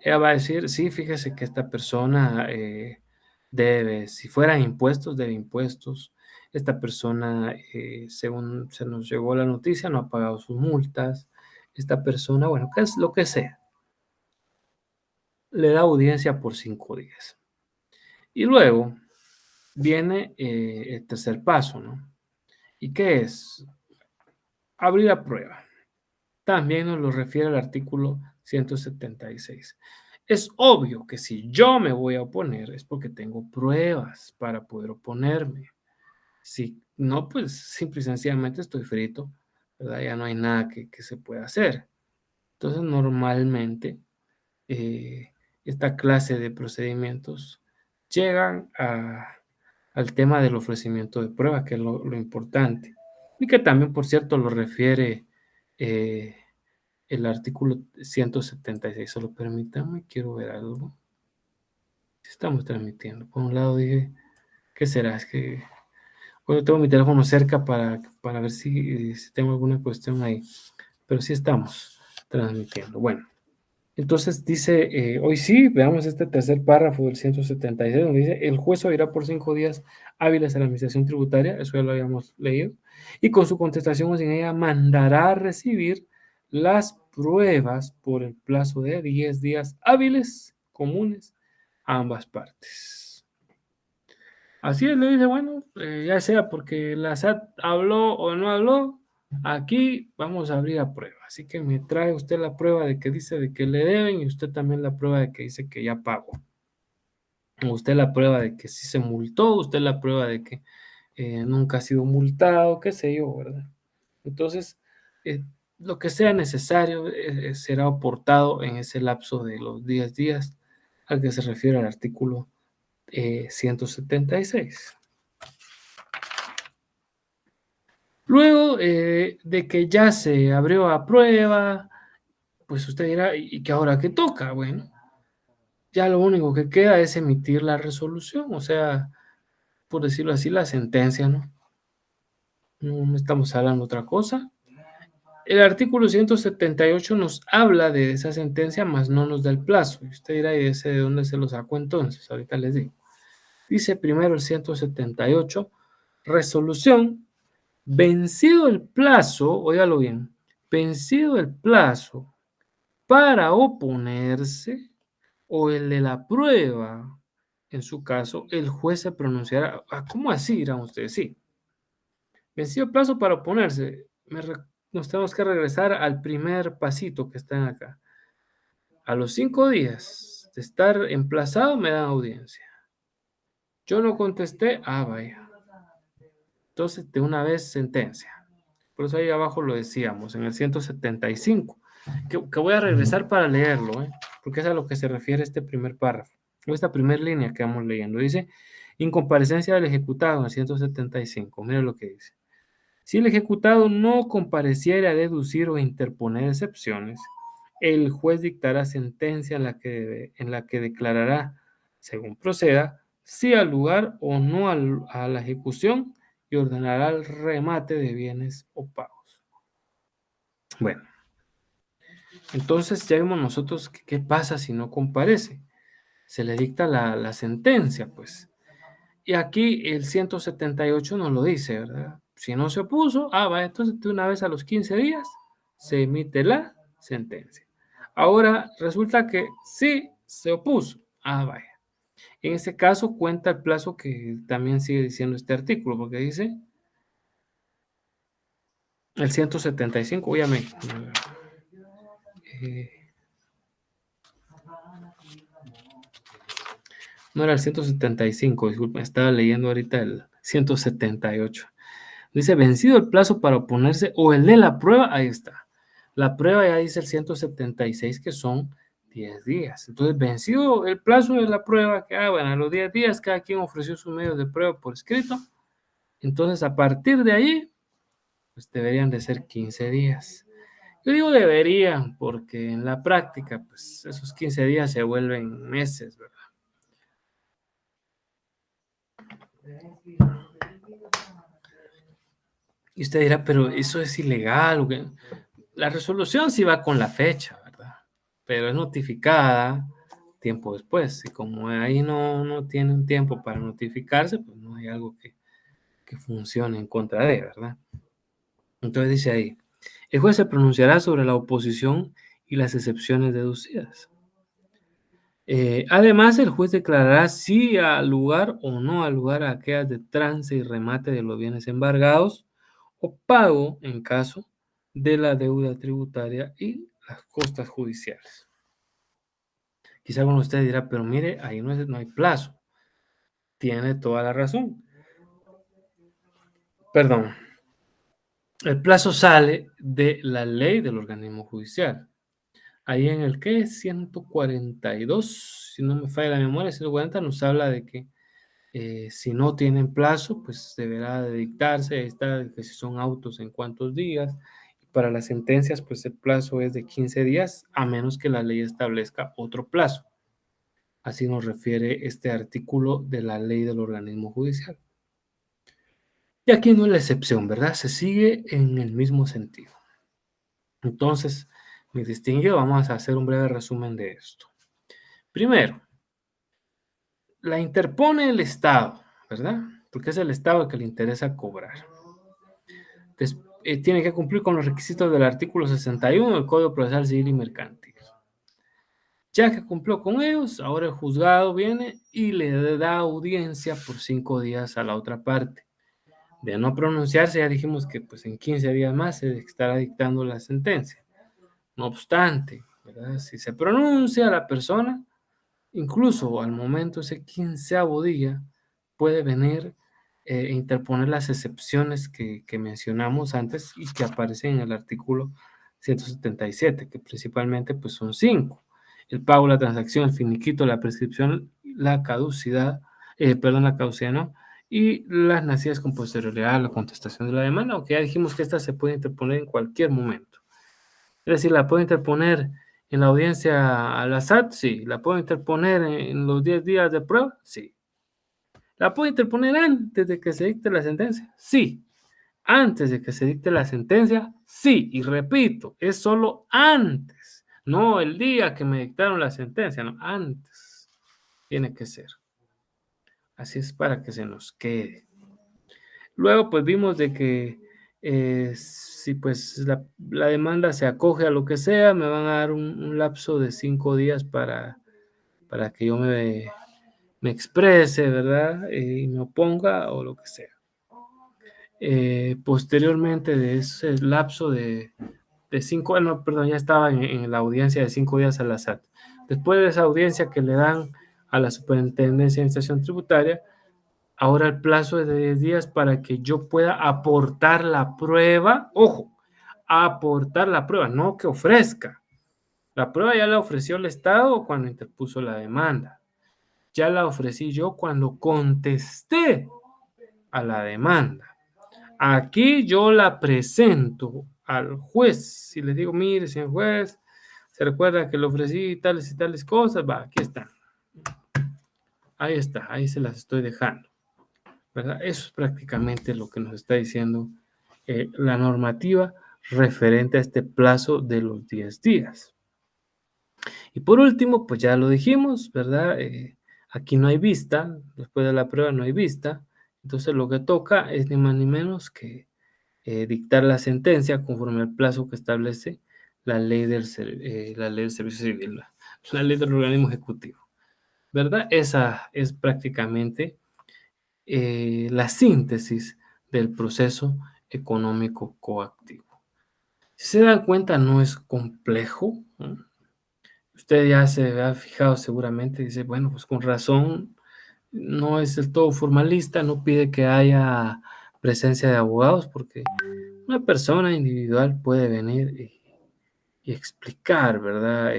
Ella va a decir, sí, fíjese que esta persona debe, si fueran impuestos, debe impuestos. Esta persona, según se nos llegó la noticia, no ha pagado sus multas. Esta persona, bueno, ¿qué es lo que sea? Le da audiencia por 5 días. Y luego viene el tercer paso, ¿no? ¿Y qué es? Abrir a prueba. También nos lo refiere el artículo 176. Es obvio que si yo me voy a oponer es porque tengo pruebas para poder oponerme. Si no, pues simple y sencillamente estoy frito, ¿verdad? Ya no hay nada que se pueda hacer. Entonces, normalmente, eh, esta clase de procedimientos llegan al tema del ofrecimiento de pruebas, que es lo importante. Y que también, por cierto, lo refiere eh, el artículo 176. Solo permítame, quiero ver algo. Estamos transmitiendo. Por un lado dije, ¿qué será? Es que bueno, tengo mi teléfono cerca para ver si tengo alguna cuestión ahí. Pero sí estamos transmitiendo. Bueno, entonces dice, hoy sí, veamos este tercer párrafo del 176, donde dice, el juez oirá por 5 días hábiles a la administración tributaria, eso ya lo habíamos leído, y con su contestación o sin ella mandará a recibir las pruebas por el plazo de 10 días hábiles comunes a ambas partes. Así es, le dice, bueno, ya sea porque la SAT habló o no habló, aquí vamos a abrir a prueba. Así que me trae usted la prueba de que dice de que le deben y usted también la prueba de que dice que ya pagó. Usted la prueba de que sí se multó, usted la prueba de que nunca ha sido multado, qué sé yo, ¿verdad? Entonces, eh, lo que sea necesario será aportado en ese lapso de los 10 días al que se refiere al artículo 176. Luego de que ya se abrió a prueba, pues usted dirá, ¿y qué ahora qué toca? Bueno, ya lo único que queda es emitir la resolución, o sea, por decirlo así, la sentencia, ¿no? No estamos hablando de otra cosa. El artículo 178 nos habla de esa sentencia, mas no nos da el plazo. Y usted dirá, ¿y ese de dónde se lo sacó entonces? Ahorita les digo. Dice primero el 178, resolución. Vencido el plazo, óigalo bien, vencido el plazo para oponerse o el de la prueba, en su caso, el juez se pronunciará. ¿Cómo así dirán ustedes? Sí, vencido el plazo para oponerse. Nos tenemos que regresar al primer pasito que está acá. A los 5 días de estar emplazado me dan audiencia. Yo no contesté, vaya. Entonces, de una vez sentencia. Por eso ahí abajo lo decíamos, en el 175, que voy a regresar para leerlo, porque es a lo que se refiere este primer párrafo, o esta primera línea que vamos leyendo. Dice, incomparecencia del ejecutado en el 175. Mira lo que dice. Si el ejecutado no compareciera a deducir o interponer excepciones, el juez dictará sentencia en la que declarará, según proceda, si al lugar o no a la ejecución y ordenará el remate de bienes o pagos. Bueno, entonces ya vimos nosotros qué pasa si no comparece. Se le dicta la sentencia, pues. Y aquí el 178 nos lo dice, ¿verdad? Si no se opuso, va, entonces de una vez a los 15 días se emite la sentencia. Ahora resulta que sí se opuso. Vaya. En ese caso cuenta el plazo que también sigue diciendo este artículo, porque dice el 175, obviamente. No era el 175, disculpen, estaba leyendo ahorita el 178. Dice, vencido el plazo para oponerse o el de la prueba, ahí está. La prueba ya dice el 176 que son 10 días. Entonces, vencido el plazo de la prueba, que bueno, a los 10 días cada quien ofreció sus medios de prueba por escrito. Entonces, a partir de ahí, pues deberían de ser 15 días. Yo digo deberían, porque en la práctica, pues esos 15 días se vuelven meses, ¿verdad? Y usted dirá, pero eso es ilegal. La resolución sí va con la fecha, ¿verdad? Pero es notificada tiempo después. Y como ahí no tiene un tiempo para notificarse, pues no hay algo que funcione en contra de, ¿verdad? Entonces dice ahí, el juez se pronunciará sobre la oposición y las excepciones deducidas. Además, el juez declarará si al lugar o no al lugar a aquellas de trance y remate de los bienes embargados o pago en caso de la deuda tributaria y las costas judiciales. Quizá alguno de ustedes dirá, pero mire, ahí no hay plazo. Tiene toda la razón. Perdón. El plazo sale de la ley del organismo judicial. Ahí en el que 142, si no me falla la memoria, 140 nos habla de que si no tienen plazo, pues deberá de dictarse. Ahí está, que si son autos en cuántos días. Para las sentencias, pues el plazo es de 15 días, a menos que la ley establezca otro plazo. Así nos refiere este artículo de la ley del organismo judicial. Y aquí no es la excepción, ¿verdad? Se sigue en el mismo sentido. Entonces, mis distinguidos, vamos a hacer un breve resumen de esto. Primero, la interpone el Estado, ¿verdad? Porque es el Estado el que le interesa cobrar. Tiene que cumplir con los requisitos del artículo 61 del Código Procesal Civil y Mercantil. Ya que cumplió con ellos, ahora el juzgado viene y le da audiencia por 5 días a la otra parte. De no pronunciarse, ya dijimos que pues en 15 días más se estará dictando la sentencia. No obstante, ¿verdad? Si se pronuncia la persona, incluso al momento ese 15º día, puede venir e interponer las excepciones que mencionamos antes y que aparecen en el artículo 177, que principalmente pues son 5. El pago, la transacción, el finiquito, la prescripción, la caducidad, la caducidad no, y las nacidas con posterioridad a la contestación de la demanda, aunque ya dijimos que esta se puede interponer en cualquier momento. Es decir, la puedo interponer en la audiencia a la SAT, sí. La puedo interponer en los 10 días de prueba, sí. La puedo interponer antes de que se dicte la sentencia, sí. Antes de que se dicte la sentencia, sí. Y repito, es solo antes, no el día que me dictaron la sentencia, no, antes tiene que ser. Así es para que se nos quede. Luego, pues vimos de que si pues la demanda se acoge a lo que sea, me van a dar un lapso de 5 días para que yo me exprese, ¿verdad? Y me oponga o lo que sea. Posteriormente de ese lapso de 5, no, perdón, ya estaba en la audiencia de 5 días a la SAT. Después de esa audiencia que le dan a la Superintendencia de Administración Tributaria, ahora el plazo es de 10 días para que yo pueda aportar la prueba. Ojo, aportar la prueba, no que ofrezca. La prueba ya la ofreció el Estado cuando interpuso la demanda. Ya la ofrecí yo cuando contesté a la demanda. Aquí yo la presento al juez. Si le digo, mire, señor juez, se recuerda que le ofrecí tales y tales cosas, va, aquí está. Ahí está, ahí se las estoy dejando. ¿Verdad? Eso es prácticamente lo que nos está diciendo la normativa referente a este plazo de los 10 días. Y por último, pues ya lo dijimos, ¿verdad? Aquí no hay vista, después de la prueba no hay vista, entonces lo que toca es ni más ni menos que dictar la sentencia conforme al plazo que establece la ley del servicio civil, la ley del organismo ejecutivo, ¿verdad? Esa es prácticamente la síntesis del proceso económico coactivo. Si se dan cuenta, no es complejo, ¿no? Usted ya se ha fijado seguramente, dice, bueno, pues con razón, no es del todo formalista, no pide que haya presencia de abogados, porque una persona individual puede venir y explicar, ¿verdad?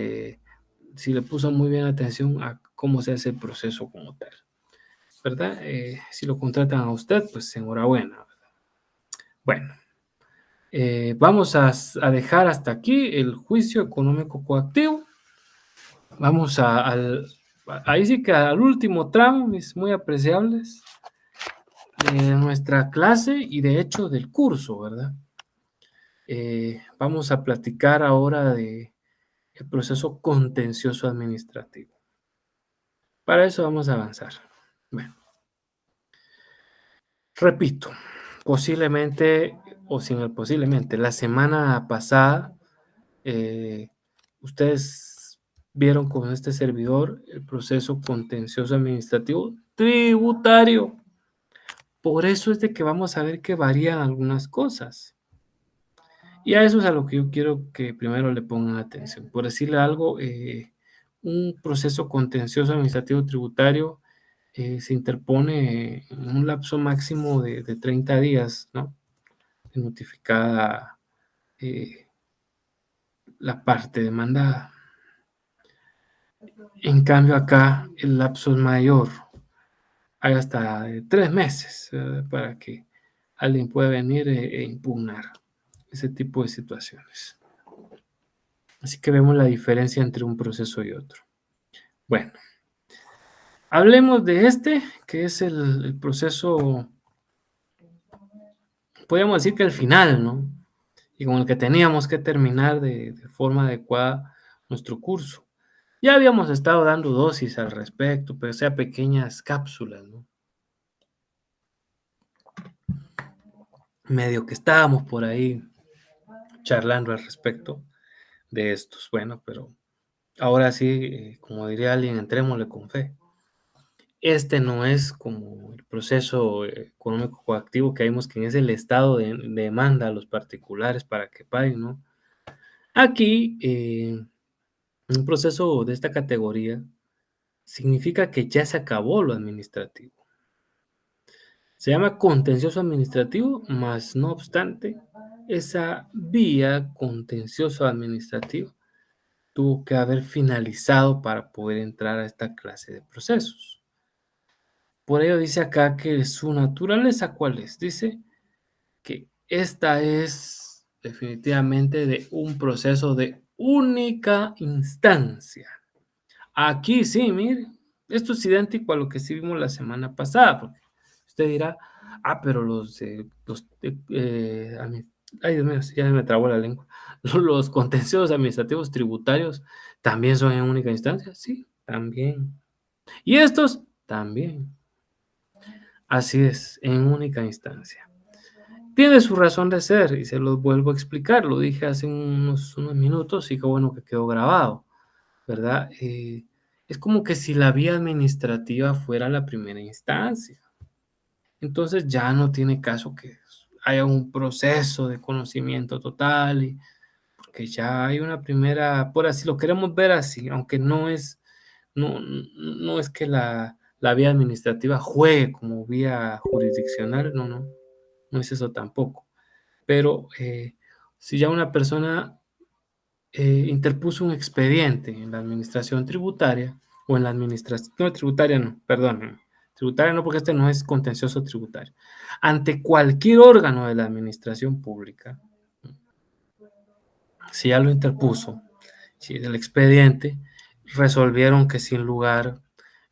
Si le puso muy bien atención a cómo se hace el proceso como tal, ¿verdad? Si lo contratan a usted, pues enhorabuena, ¿verdad? Bueno, vamos a dejar hasta aquí el juicio económico coactivo. Vamos ahí sí que al último tramo, mis muy apreciables, de nuestra clase y de hecho del curso, ¿verdad? Vamos a platicar ahora de el proceso contencioso administrativo. Para eso vamos a avanzar. Bueno, repito, posiblemente, o sin el posiblemente, la semana pasada, ustedes vieron con este servidor el proceso contencioso administrativo tributario. Por eso es de que vamos a ver que varían algunas cosas. Y a eso es a lo que yo quiero que primero le pongan atención. Por decirle algo, un proceso contencioso administrativo tributario se interpone en un lapso máximo de 30 días, ¿no? De notificada la parte demandada. En cambio acá el lapso es mayor, hay hasta 3 meses para que alguien pueda venir e impugnar ese tipo de situaciones. Así que vemos la diferencia entre un proceso y otro. Bueno, hablemos de este, que es el proceso, podríamos decir que el final, ¿no? Y con el que teníamos que terminar de forma adecuada nuestro curso. Ya habíamos estado dando dosis al respecto, pero sea pequeñas cápsulas, ¿no? Medio que estábamos por ahí charlando al respecto de estos. Bueno, pero ahora sí, como diría alguien, entrémosle con fe. Este no es como el proceso económico coactivo que vimos que es el Estado de demanda a los particulares para que paguen, ¿no? Aquí, un proceso de esta categoría significa que ya se acabó lo administrativo. Se llama contencioso administrativo, mas no obstante, esa vía contencioso administrativa tuvo que haber finalizado para poder entrar a esta clase de procesos. Por ello dice acá que su naturaleza, ¿cuál es? Dice que esta es definitivamente de un proceso de única instancia. Aquí sí, mire, esto es idéntico a lo que sí vimos la semana pasada, porque usted dirá, pero ay Dios mío, ya me trabó la lengua, los contenciosos administrativos tributarios también son en única instancia, sí, también. Y estos también. Así es, en única instancia. Tiene su razón de ser y se los vuelvo a explicar, lo dije hace unos minutos y qué bueno que quedó grabado, ¿verdad? Es como que si la vía administrativa fuera la primera instancia. Entonces ya no tiene caso que haya un proceso de conocimiento total, porque ya hay una primera, por así lo queremos ver así, aunque no es que la vía administrativa juegue como vía jurisdiccional, no es eso tampoco. Pero si ya una persona interpuso un expediente en la administración tributaria o en la administración, no tributaria, no, perdón, tributaria no, porque este no es contencioso tributario, ante cualquier órgano de la administración pública, si ya lo interpuso, si el expediente, resolvieron que sin lugar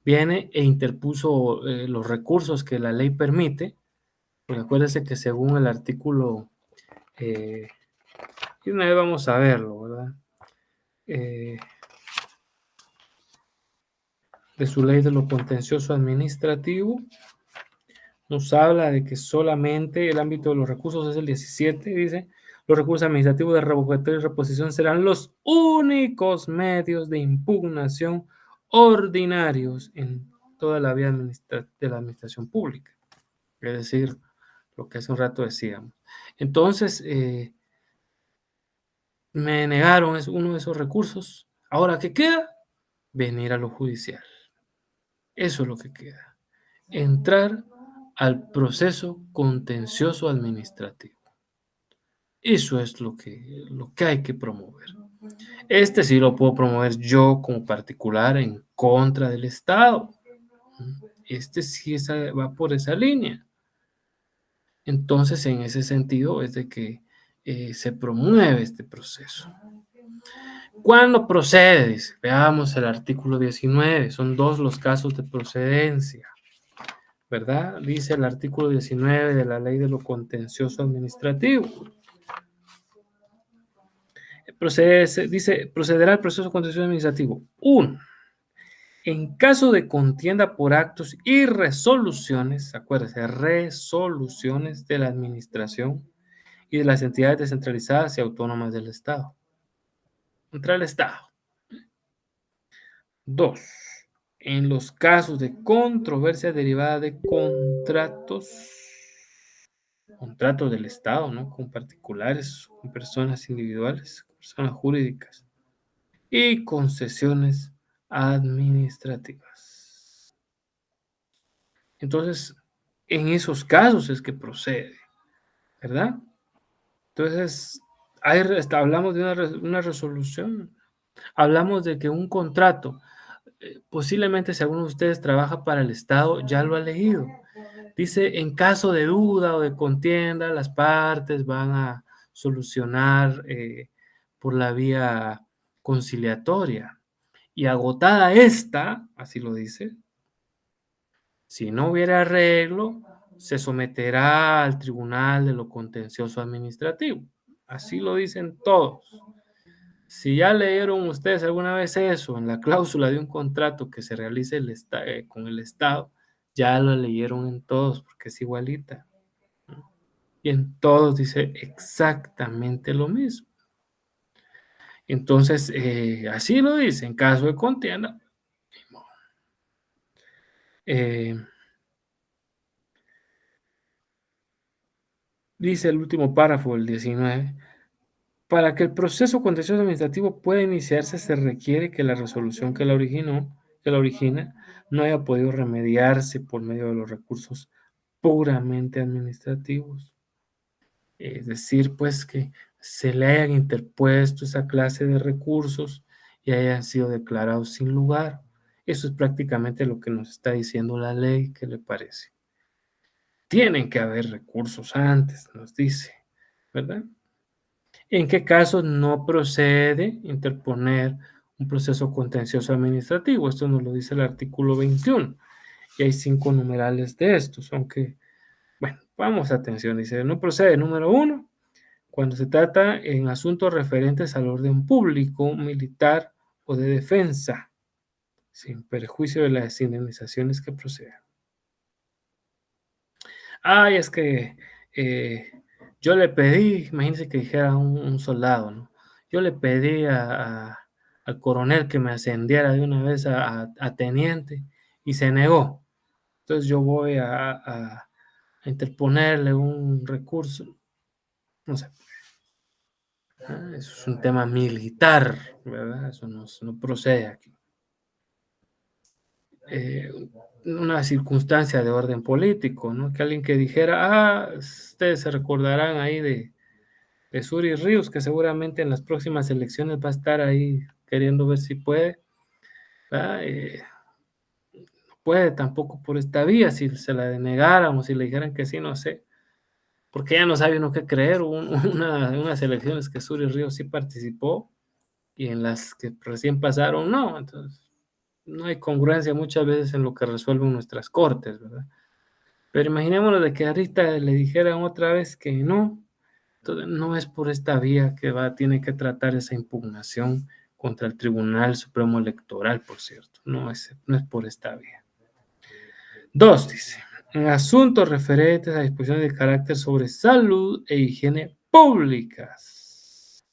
viene e interpuso los recursos que la ley permite, porque acuérdense que según el artículo, y una vez vamos a verlo, ¿verdad? De su ley de lo contencioso administrativo, nos habla de que solamente el ámbito de los recursos es el 17, dice, los recursos administrativos de revocatoria y reposición serán los únicos medios de impugnación ordinarios en toda la vía de la administración pública. Es decir, lo que hace un rato decíamos. Entonces, me negaron uno de esos recursos. Ahora, ¿qué queda? Venir a lo judicial. Eso es lo que queda. Entrar al proceso contencioso administrativo. Eso es lo que hay que promover. Este sí lo puedo promover yo como particular en contra del Estado. Este sí va por esa línea. Entonces, en ese sentido, es de que se promueve este proceso. ¿Cuándo procede? Dice, veamos el artículo 19. Son dos los casos de procedencia, ¿verdad? Dice el artículo 19 de la Ley de lo Contencioso Administrativo. Dice, procederá el proceso contencioso administrativo. 1. En caso de contienda por actos y resoluciones, acuérdense, resoluciones de la administración y de las entidades descentralizadas y autónomas del Estado. Contra el Estado. 2. En los casos de controversia derivada de contratos del Estado, ¿no? Con particulares, con personas individuales, con personas jurídicas y concesiones administrativas. Entonces, en esos casos es que procede, ¿verdad? Entonces, hablamos de una resolución, hablamos de que un contrato, posiblemente si alguno de ustedes trabaja para el Estado, ya lo ha leído. Dice, en caso de duda o de contienda, las partes van a solucionar por la vía conciliatoria. Y agotada esta, así lo dice, si no hubiera arreglo, se someterá al tribunal de lo contencioso administrativo. Así lo dicen todos. Si ya leyeron ustedes alguna vez eso en la cláusula de un contrato que se realice con el Estado, ya lo leyeron en todos porque es igualita. Y en todos dice exactamente lo mismo. Entonces, así lo dice, en caso de contienda. eh, Dice el último párrafo, el 19, para que el proceso contencioso administrativo pueda iniciarse se requiere que la resolución que la origina, no haya podido remediarse por medio de los recursos puramente administrativos. Es decir, pues que se le hayan interpuesto esa clase de recursos y hayan sido declarados sin lugar. Eso es prácticamente lo que nos está diciendo la ley. ¿Qué le parece? Tienen que haber recursos antes, nos dice, ¿verdad? ¿En qué casos no procede interponer un proceso contencioso administrativo? Esto nos lo dice el artículo 21 y hay 5 numerales de estos, aunque, bueno, vamos a atención, dice, no procede, número 1, cuando se trata en asuntos referentes al orden público, militar o de defensa, sin perjuicio de las indemnizaciones que procedan. Ay, es que eh, yo le pedí, imagínense que dijera un soldado, ¿no? Yo le pedí al coronel que me ascendiera de una vez a teniente y se negó. Entonces yo voy a interponerle un recurso, no sé, eso es un tema militar, ¿verdad? Eso no procede aquí. Eh, una circunstancia de orden político, ¿no? Que alguien que dijera, ustedes se recordarán ahí de Suri Ríos, que seguramente en las próximas elecciones va a estar ahí queriendo ver si puede, ¿verdad? No puede tampoco por esta vía, si se la denegáramos, si le dijeran que sí, no sé, porque ya no sabe uno qué creer. Unas elecciones que Suri Ríos sí participó y en las que recién pasaron, no. Entonces, no hay congruencia muchas veces en lo que resuelven nuestras cortes, ¿verdad? Pero imaginémonos de que ahorita le dijeran otra vez que no. Entonces, no es por esta vía que tiene que tratar esa impugnación contra el Tribunal Supremo Electoral, por cierto. No es por esta vía. 2, dice, en asuntos referentes a disposiciones de carácter sobre salud e higiene públicas.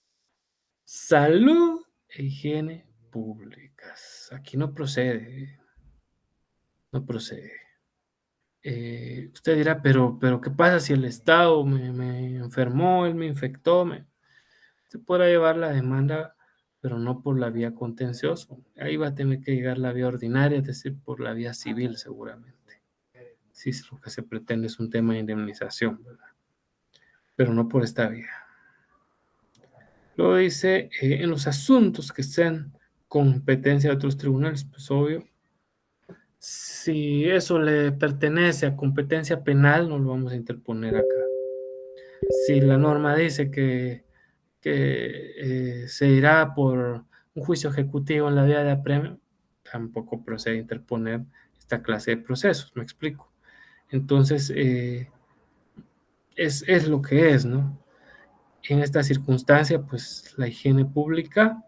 Salud e higiene públicas. Aquí no procede. No procede. Usted dirá, pero ¿qué pasa si el Estado me enfermó, él me infectó? Se podrá llevar la demanda, pero no por la vía contencioso. Ahí va a tener que llegar la vía ordinaria, es decir, por la vía civil seguramente. Si es lo que se pretende es un tema de indemnización, ¿verdad? Pero no por esta vía. Luego dice, en los asuntos que sean competencia de otros tribunales, pues obvio, si eso le pertenece a competencia penal, no lo vamos a interponer acá. Si la norma dice que se irá por un juicio ejecutivo en la vía de apremio, tampoco procede a interponer esta clase de procesos, me explico. Entonces, es lo que es, ¿no? En esta circunstancia, pues la higiene pública,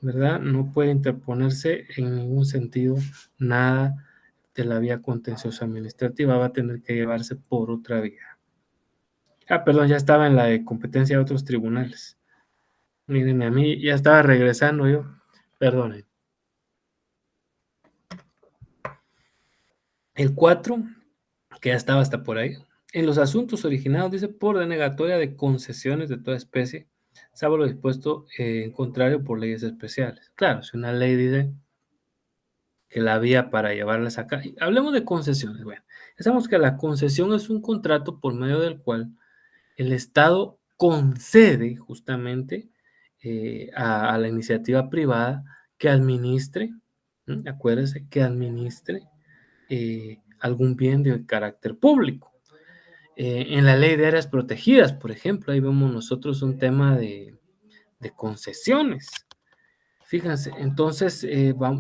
¿verdad? No puede interponerse en ningún sentido nada de la vía contenciosa administrativa, va a tener que llevarse por otra vía. Perdón, ya estaba en la de competencia de otros tribunales. Mírenme, a mí ya estaba regresando yo. Perdonen. El 4, que ya estaba hasta por ahí. En los asuntos originados, dice, por denegatoria de concesiones de toda especie, salvo lo dispuesto en contrario por leyes especiales. Claro, si una ley dice que la vía para llevarlas acá. Hablemos de concesiones. Bueno, sabemos que la concesión es un contrato por medio del cual el Estado concede justamente a la iniciativa privada que administre, acuérdese, que administre algún bien de carácter público. En la ley de áreas protegidas, por ejemplo, ahí vemos nosotros un tema de concesiones. Fíjense, entonces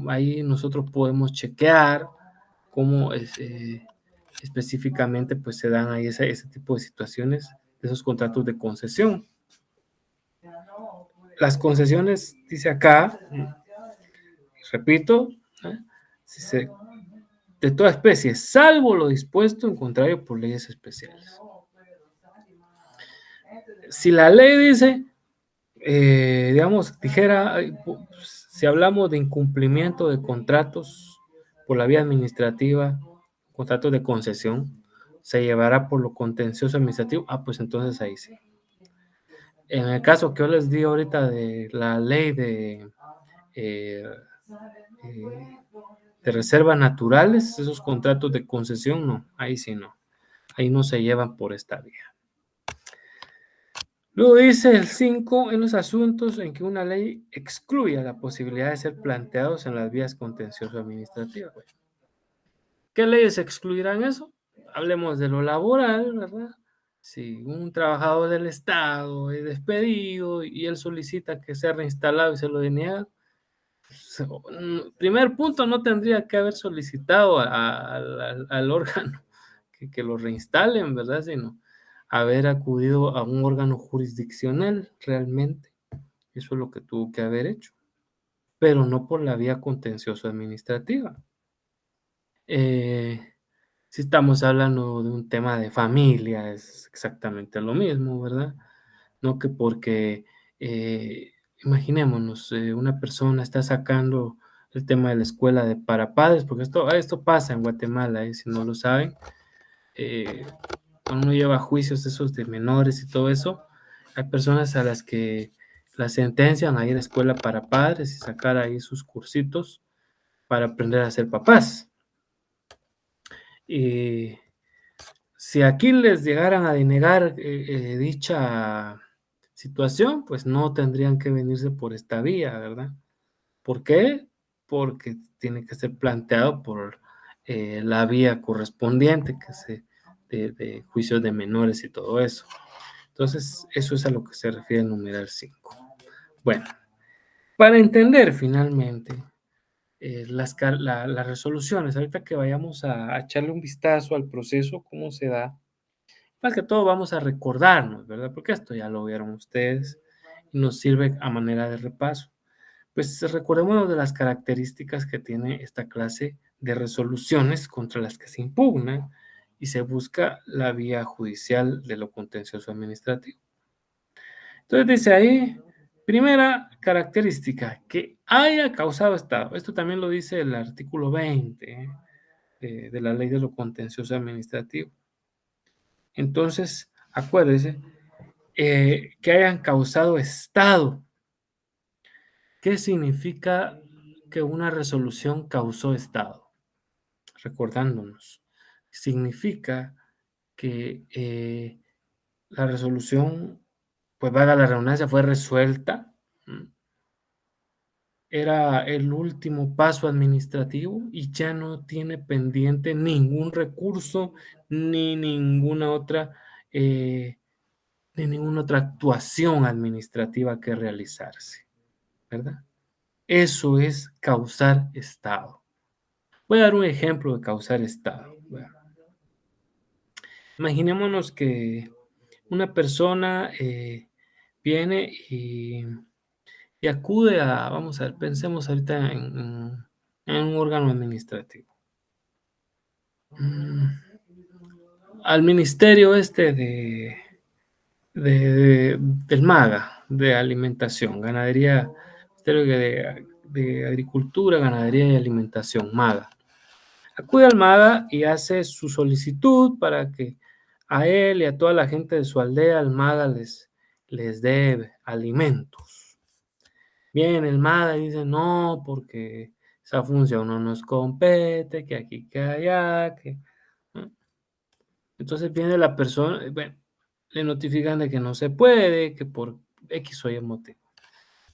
ahí nosotros podemos chequear cómo específicamente pues se dan ahí ese tipo de situaciones, de esos contratos de concesión. Las concesiones, dice acá, repito, si se, de toda especie, salvo lo dispuesto en contrario por leyes especiales. Si la ley dice, digamos, dijera, si hablamos de incumplimiento de contratos por la vía administrativa, contratos de concesión, se llevará por lo contencioso administrativo. Ah, pues entonces ahí sí. En el caso que yo les di ahorita de la ley eh, de reservas naturales, esos contratos de concesión, no, ahí sí no. Ahí no se llevan por esta vía. Luego dice el 5, en los asuntos en que una ley excluya la posibilidad de ser planteados en las vías contencioso-administrativas. ¿Qué leyes excluirán eso? Hablemos de lo laboral, ¿verdad? Si un trabajador del Estado es despedido y él solicita que sea reinstalado y se lo deniega, primer punto, no tendría que haber solicitado al órgano que lo reinstalen, ¿verdad? Sino haber acudido a un órgano jurisdiccional realmente. Eso es lo que tuvo que haber hecho, pero no por la vía contencioso administrativa. Si estamos hablando de un tema de familia, es exactamente lo mismo, ¿verdad? No que porque, imaginémonos, una persona está sacando el tema de la escuela de para padres, porque esto pasa en Guatemala, si no lo saben, cuando uno lleva juicios esos de menores y todo eso, hay personas a las que las sentencian a ir a escuela para padres y sacar ahí sus cursitos para aprender a ser papás. Y si aquí les llegaran a denegar dicha situación, pues no tendrían que venirse por esta vía, ¿verdad? ¿Por qué? Porque tiene que ser planteado por la vía correspondiente, que es de juicios de menores y todo eso. Entonces, eso es a lo que se refiere el numeral 5. Bueno, para entender finalmente las resoluciones, ahorita que vayamos a echarle un vistazo al proceso, cómo se da, más que todo vamos a recordarnos, ¿verdad? Porque esto ya lo vieron ustedes y nos sirve a manera de repaso. Pues recordemos de las características que tiene esta clase de resoluciones contra las que se impugna y se busca la vía judicial de lo contencioso administrativo. Entonces dice ahí, primera característica, que haya causado estado. Esto también lo dice el artículo 20 de la ley de lo contencioso administrativo. Entonces, acuérdese que hayan causado estado. ¿Qué significa que una resolución causó estado? Recordándonos, significa que la resolución, pues valga la redundancia, fue resuelta. Era el último paso administrativo y ya no tiene pendiente ningún recurso ni ninguna otra actuación administrativa que realizarse, ¿verdad? Eso es causar estado. Voy a dar un ejemplo de causar estado. Imaginémonos que una persona viene y acude vamos a ver, pensemos ahorita en un órgano administrativo. Al ministerio del MAGA, de alimentación, ganadería, ministerio de agricultura, ganadería y alimentación, MAGA. Acude al MAGA y hace su solicitud para que a él y a toda la gente de su aldea, el MAGA les dé alimentos. Bien, el MAGA dice, no, porque esa función no nos compete, que aquí, que allá, que... ¿no? Entonces viene la persona, bueno, le notifican de que no se puede, que por X o Y motivo.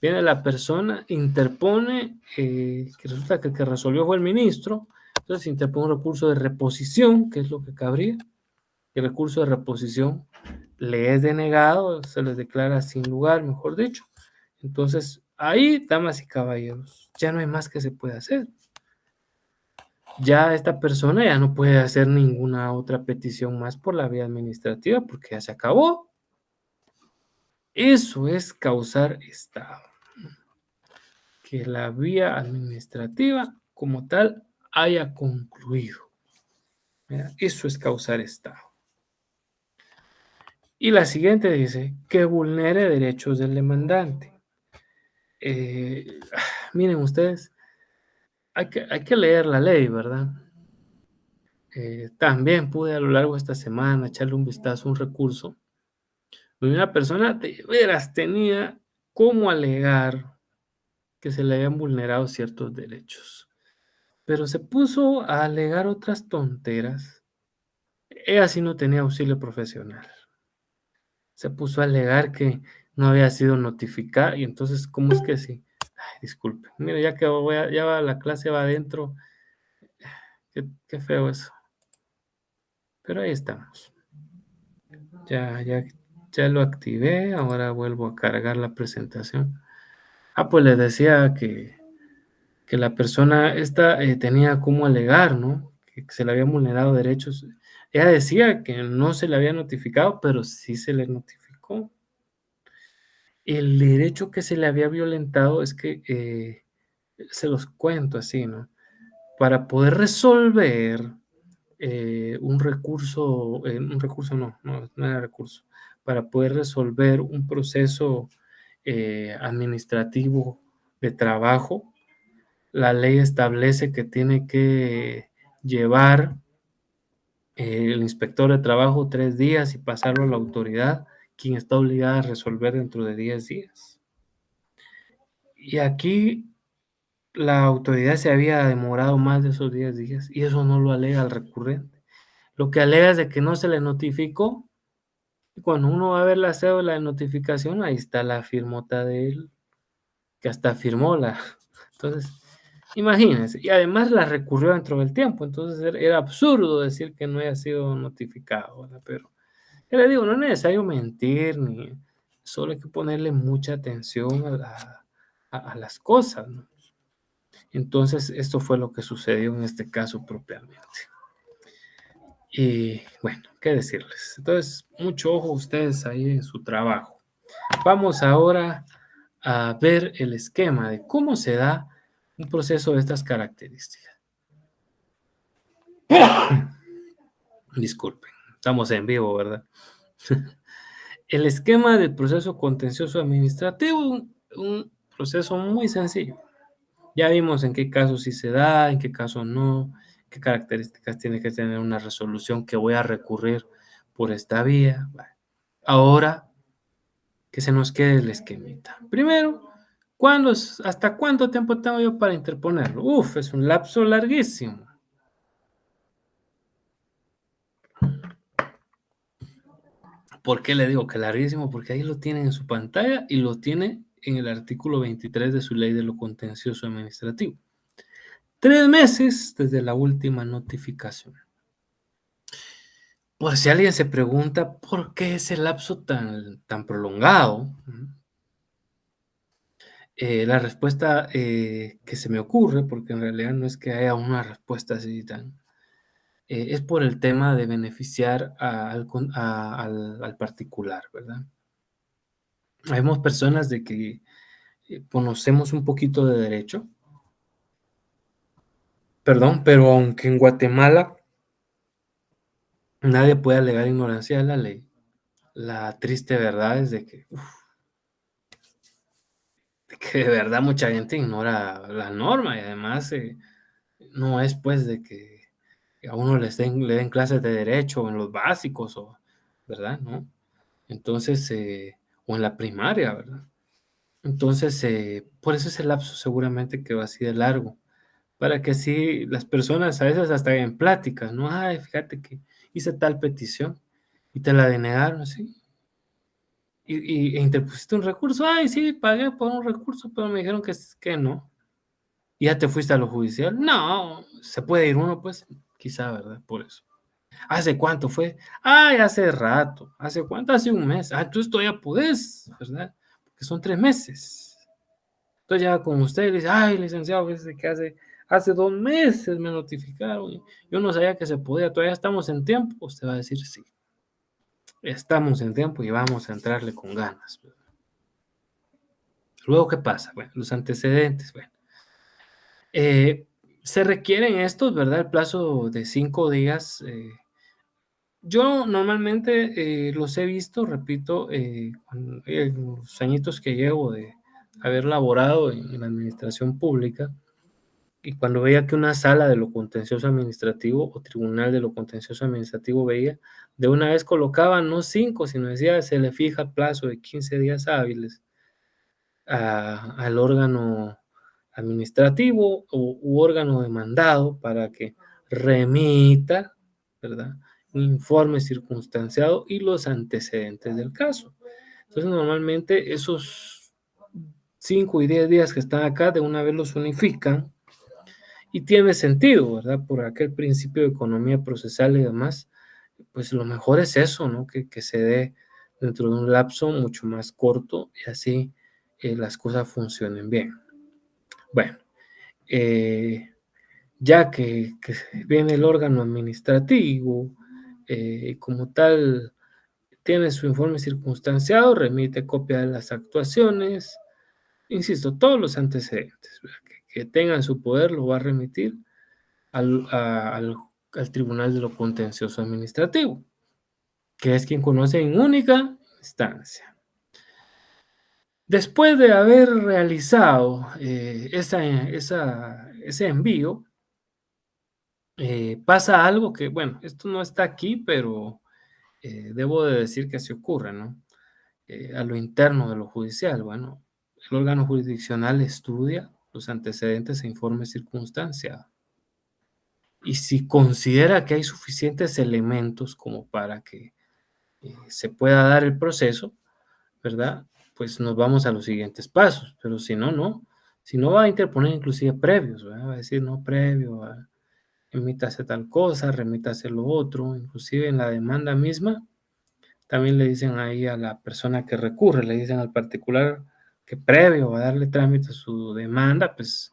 Viene la persona, interpone, que resulta que el que resolvió fue el ministro, entonces interpone un recurso de reposición, que es lo que cabría. El recurso de reposición le es denegado, se les declara sin lugar, mejor dicho. Entonces, ahí, damas y caballeros, ya no hay más que se puede hacer. Ya esta persona ya no puede hacer ninguna otra petición más por la vía administrativa porque ya se acabó. Eso es causar estado. Que la vía administrativa como tal haya concluido. ¿Verdad? Eso es causar estado. Y la siguiente dice que vulnere derechos del demandante. Miren ustedes, hay que leer la ley, ¿verdad? También pude a lo largo de esta semana echarle un vistazo a un recurso donde una persona de veras tenía cómo alegar que se le habían vulnerado ciertos derechos, pero se puso a alegar otras tonteras. Ella sí no tenía auxilio profesional. Se puso a alegar que no había sido notificada y entonces, ¿cómo es que sí? Ay, disculpe, mire, ya que ya va la clase va adentro, qué feo eso. Pero ahí estamos. Ya lo activé, ahora vuelvo a cargar la presentación. Pues les decía que la persona esta tenía cómo alegar, ¿no? Que se le habían vulnerado derechos. Ella decía que no se le había notificado, pero sí se le notificó. El derecho que se le había violentado es que, se los cuento así, ¿no? Para poder resolver un recurso no era recurso, para poder resolver un proceso administrativo de trabajo, la ley establece que tiene que llevar el inspector de trabajo 3 días y pasarlo a la autoridad, quien está obligada a resolver dentro de 10 días. Y aquí la autoridad se había demorado más de esos 10 días y eso no lo alega el recurrente. Lo que alega es de que no se le notificó. Y cuando uno va a ver la cédula de notificación, ahí está la firmota de él, que hasta firmó la. Entonces, imagínense. Y además la recurrió dentro del tiempo. Entonces era absurdo decir que no haya sido notificado, ¿verdad? Pero ya le digo, no es necesario mentir, ni solo hay que ponerle mucha atención a las cosas, ¿no? Entonces, esto fue lo que sucedió en este caso propiamente. Y bueno, ¿qué decirles? Entonces, mucho ojo ustedes ahí en su trabajo. Vamos ahora a ver el esquema de cómo se da un proceso de estas características. Disculpen, estamos en vivo, ¿verdad? El esquema del proceso contencioso administrativo, un proceso muy sencillo. Ya vimos en qué casos sí se da, en qué casos no, qué características tiene que tener una resolución que voy a recurrir por esta vía. Ahora, que se nos quede el esquemita. Primero, ¿hasta cuánto tiempo tengo yo para interponerlo? Uf, es un lapso larguísimo. ¿Por qué le digo que larguísimo? Porque ahí lo tienen en su pantalla y lo tiene en el artículo 23 de su ley de lo contencioso administrativo. 3 meses desde la última notificación. Por si alguien se pregunta por qué ese lapso tan prolongado, la respuesta que se me ocurre, porque en realidad no es que haya una respuesta así es por el tema de beneficiar al particular, ¿verdad? Habemos personas de que conocemos un poquito de derecho, perdón, pero aunque en Guatemala nadie puede alegar ignorancia de la ley, la triste verdad es de que de verdad mucha gente ignora la norma y además no es pues de que a uno le den clases de derecho en los básicos, o, ¿verdad? ¿No? Entonces, o en la primaria, ¿verdad? Entonces, por eso ese lapso seguramente que va así de largo, para que así las personas a veces hasta en pláticas, ¿no? Ay, fíjate que hice tal petición y te la denegaron, ¿sí? E interpusiste un recurso, ay, sí, pagué por un recurso, pero me dijeron que no. ¿Y ya te fuiste a lo judicial? No, se puede ir uno, pues, quizá, ¿verdad? Por eso. ¿Hace cuánto fue? Ay, hace rato. ¿Hace cuánto? Hace un mes. Ah, entonces todavía podés, ¿verdad? Porque son 3 meses. Entonces ya con usted le dice, ay, licenciado, fíjese que hace 2 meses me notificaron. Yo no sabía que se podía, todavía estamos en tiempo. Usted va a decir, sí, estamos en tiempo y vamos a entrarle con ganas. Luego, ¿qué pasa? Bueno, los antecedentes, bueno. Se requieren estos, ¿verdad? El plazo de 5 días. Yo normalmente los he visto, repito, en los añitos que llevo de haber laborado en la administración pública, y cuando veía que una sala de lo contencioso administrativo o tribunal de lo contencioso administrativo veía, de una vez colocaban no 5, sino decía se le fija plazo de 15 días hábiles al órgano administrativo u órgano demandado para que remita, ¿verdad? Un informe circunstanciado y los antecedentes del caso. Entonces, normalmente esos 5 y 10 días que están acá, de una vez los unifican y tiene sentido, ¿verdad? Por aquel principio de economía procesal y demás, pues lo mejor es eso, ¿no? Que se dé dentro de un lapso mucho más corto y así las cosas funcionen bien. Bueno, ya que viene el órgano administrativo, como tal, tiene su informe circunstanciado, remite copia de las actuaciones, insisto, todos los antecedentes que tengan su poder lo va a remitir al Tribunal de lo Contencioso Administrativo, que es quien conoce en única instancia. Después de haber realizado ese envío, pasa algo que, bueno, esto no está aquí, pero debo de decir que así ocurre, ¿no? A lo interno de lo judicial, bueno, el órgano jurisdiccional estudia los antecedentes e informes circunstanciados. Y si considera que hay suficientes elementos como para que se pueda dar el proceso, ¿verdad? Pues nos vamos a los siguientes pasos, pero si no, no. Si no, va a interponer inclusive previos, ¿verdad? Va a decir, no, previo, remítase tal cosa, remítase lo otro, inclusive en la demanda misma, también le dicen ahí a la persona que recurre, le dicen al particular que previo a darle trámite a su demanda, pues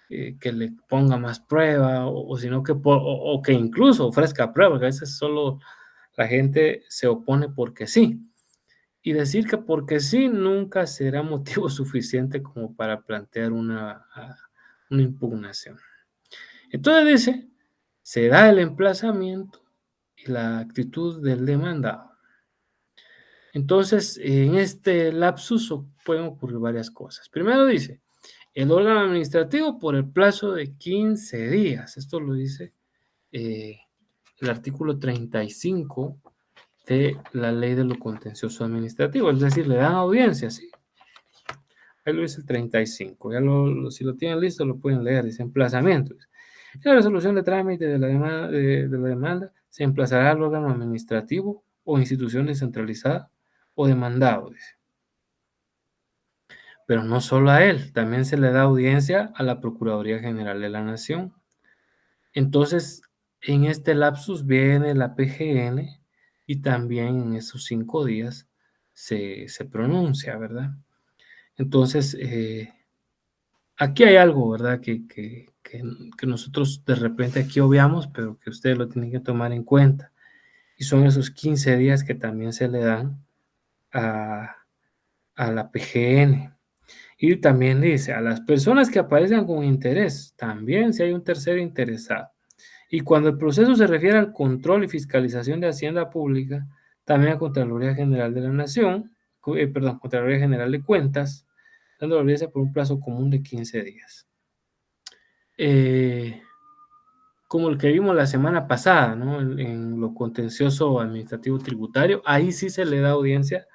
que le ponga más prueba, o sino que, o que incluso ofrezca prueba, que a veces solo la gente se opone porque sí. Y decir que porque sí nunca será motivo suficiente como para plantear una impugnación. Entonces dice, se da el emplazamiento y la actitud del demandado. Entonces, en este lapsus pueden ocurrir varias cosas. Primero dice, el órgano administrativo por el plazo de 15 días. Esto lo dice el artículo 35 de la ley de lo contencioso administrativo. Es decir, le dan audiencia, ¿sí? Ahí lo dice el 35. Si lo tienen listo, lo pueden leer. Dice emplazamiento. La resolución de trámite de la demanda se emplazará al órgano administrativo o institución descentralizada o demandado, dice. Pero no solo a él, también se le da audiencia a la Procuraduría General de la Nación. Entonces, en este lapsus viene la PGN y también en esos 5 días se pronuncia, ¿verdad? Entonces, aquí hay algo, ¿verdad? Que nosotros de repente aquí obviamos, pero que ustedes lo tienen que tomar en cuenta. Y son esos 15 días que también se le dan a la PGN. Y también dice, a las personas que aparezcan con interés, también si hay un tercero interesado. Y cuando el proceso se refiere al control y fiscalización de Hacienda Pública, también a Contraloría General de la Nación, Contraloría General de Cuentas, dando la audiencia por un plazo común de 15 días. como el que vimos la semana pasada, ¿no? En lo contencioso administrativo tributario, ahí sí se le da audiencia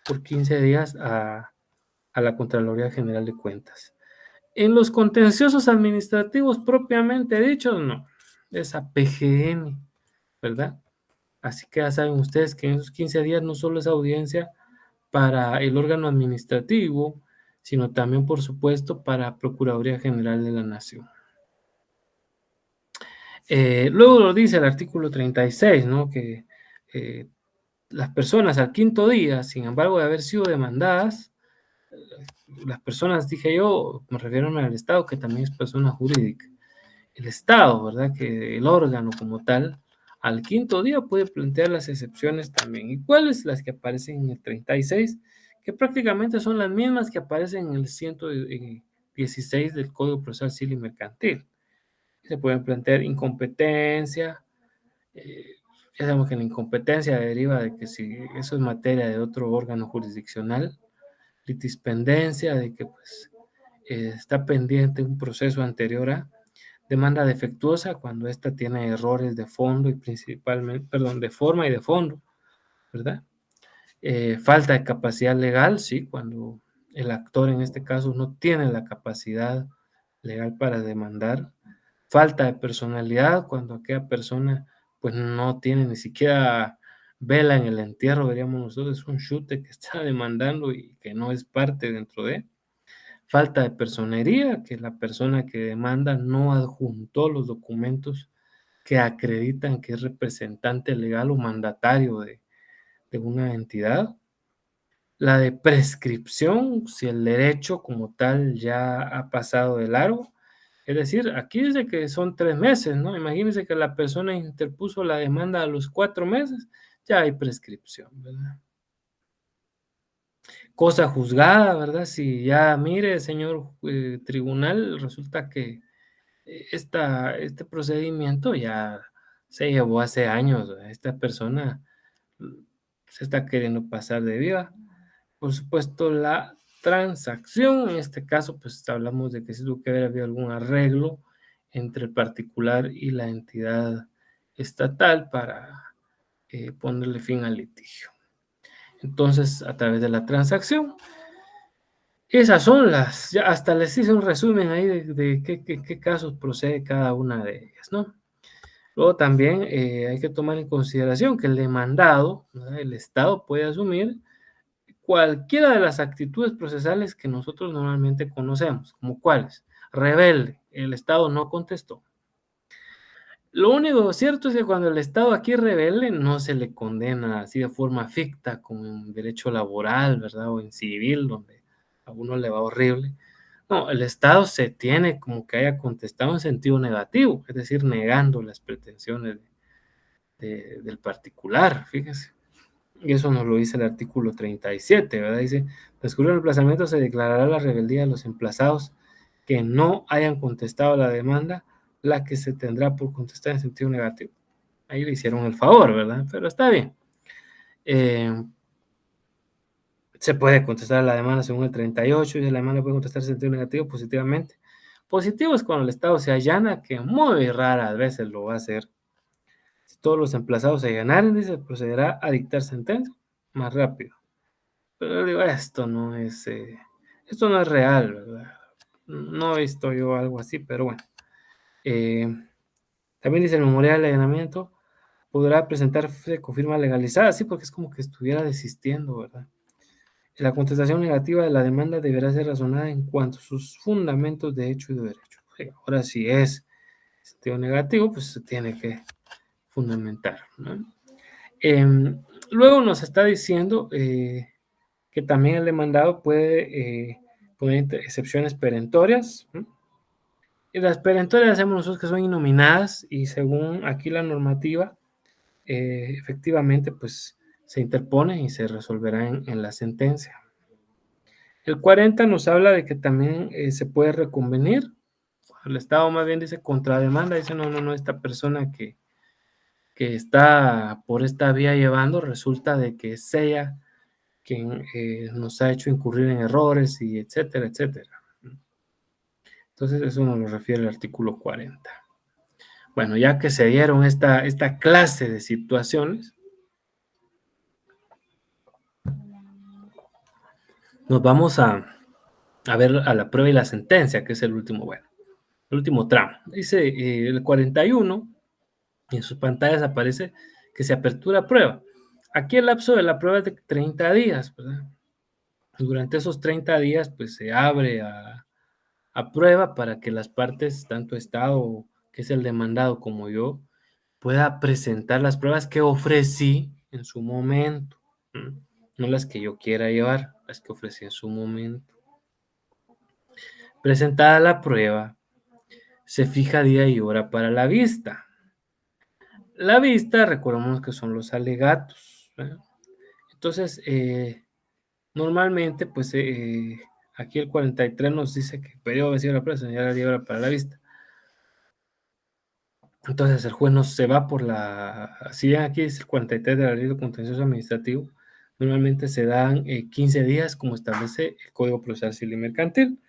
por 15 días a la Contraloría General de Cuentas. En los contenciosos administrativos propiamente dichos, no, es a PGN, ¿verdad? Así que ya saben ustedes que en esos 15 días no solo es audiencia para el órgano administrativo, sino también, por supuesto, para Procuraduría General de la Nación. Luego lo dice el artículo 36, ¿no? Que las personas al quinto día, sin embargo de haber sido demandadas, las personas, dije yo, me refiero al Estado, que también es persona jurídica. El Estado, ¿verdad? Que el órgano como tal, al quinto día puede plantear las excepciones también. ¿Y cuáles? Las que aparecen en el 36, que prácticamente son las mismas que aparecen en el 116 del Código Procesal Civil y Mercantil. Se pueden plantear incompetencia, ya sabemos que la incompetencia deriva de que si eso es materia de otro órgano jurisdiccional, litispendencia, de que pues está pendiente un proceso anterior a demanda defectuosa cuando ésta tiene errores de fondo y principalmente, perdón, de forma y de fondo, ¿verdad? Falta de capacidad legal, sí, cuando el actor en este caso no tiene la capacidad legal para demandar. Falta de personalidad, cuando aquella persona pues no tiene ni siquiera vela en el entierro, veríamos nosotros, es un chute que está demandando y que no es parte dentro de. Falta de personería, que la persona que demanda no adjuntó los documentos que acreditan que es representante legal o mandatario de una entidad. La de prescripción, si el derecho como tal ya ha pasado de largo. Es decir, aquí dice que son 3 meses, ¿no? Imagínense que la persona interpuso la demanda a los 4 meses, ya hay prescripción, ¿verdad? Cosa juzgada, ¿verdad? Si ya, mire, señor tribunal, resulta que este procedimiento ya se llevó hace años, ¿verdad? Esta persona mm, se está queriendo pasar de viva. Por supuesto, la transacción, en este caso, pues hablamos de que si tuvo que haber habido algún arreglo entre el particular y la entidad estatal para ponerle fin al litigio. Entonces, a través de la transacción, esas son ya hasta les hice un resumen ahí de qué casos procede cada una de ellas, ¿no? Luego también hay que tomar en consideración que el demandado, ¿verdad? El Estado puede asumir cualquiera de las actitudes procesales que nosotros normalmente conocemos, como cuáles. Rebelde, el Estado no contestó. Lo único cierto es que cuando el Estado aquí rebelde no se le condena así de forma ficta como en derecho laboral, ¿verdad? O en civil, donde a uno le va horrible. No, el Estado se tiene como que haya contestado en sentido negativo, es decir, negando las pretensiones del particular, fíjese. Y eso nos lo dice el artículo 37, ¿verdad? Dice, transcurrido el emplazamiento se declarará la rebeldía de los emplazados que no hayan contestado la demanda, la que se tendrá por contestar en sentido negativo. Ahí le hicieron el favor, ¿verdad? Pero está bien. Se puede contestar la demanda según el 38 y la demanda puede contestar en sentido negativo positivamente. Positivo es cuando el Estado se allana, que muy raras veces lo va a hacer. Si todos los emplazados se allanaren, dice, procederá a dictar sentencia más rápido. Pero digo, esto no es real, ¿verdad? No he visto yo algo así, pero bueno. Eh, También dice el memorial de allanamiento, podrá presentarse con firma legalizada, sí, porque es como que estuviera desistiendo, ¿verdad? La contestación negativa de la demanda deberá ser razonada en cuanto a sus fundamentos de hecho y de derecho. Ahora, si es sentido negativo, pues se tiene que fundamentar, ¿no? Luego nos está diciendo que también el demandado puede poner excepciones perentorias, ¿no? Y las perentorias hacemos nosotros que son innominadas y según aquí la normativa, efectivamente, pues se interpone y se resolverá en la sentencia. El 40 nos habla de que también se puede reconvenir. El Estado más bien dice contrademanda, dice no, esta persona que está por esta vía llevando, resulta de que es ella quien nos ha hecho incurrir en errores y etcétera, etcétera. Entonces eso nos lo refiere el artículo 40. Bueno, ya que se dieron esta clase de situaciones, nos vamos a ver a la prueba y la sentencia, que es el último, bueno, el último tramo. Dice el 41, y en sus pantallas aparece que se apertura prueba. Aquí el lapso de la prueba es de 30 días, ¿verdad? Durante esos 30 días, pues se abre a prueba para que las partes, tanto Estado, que es el demandado, como yo, pueda presentar las pruebas que ofrecí en su momento, ¿m? No las que yo quiera llevar, las que ofrecí en su momento. Presentada la prueba, se fija día y hora para la vista. La vista, recordemos que son los alegatos, ¿verdad? Entonces, normalmente, pues, aquí el 43 nos dice que el periodo vencido de la prueba señala día y hora para la vista. Entonces, el juez no se va por la... Si bien aquí es el 43 de la Ley de Contencioso Administrativo, normalmente se dan 15 días, como establece el Código Procesal Civil y Mercantil.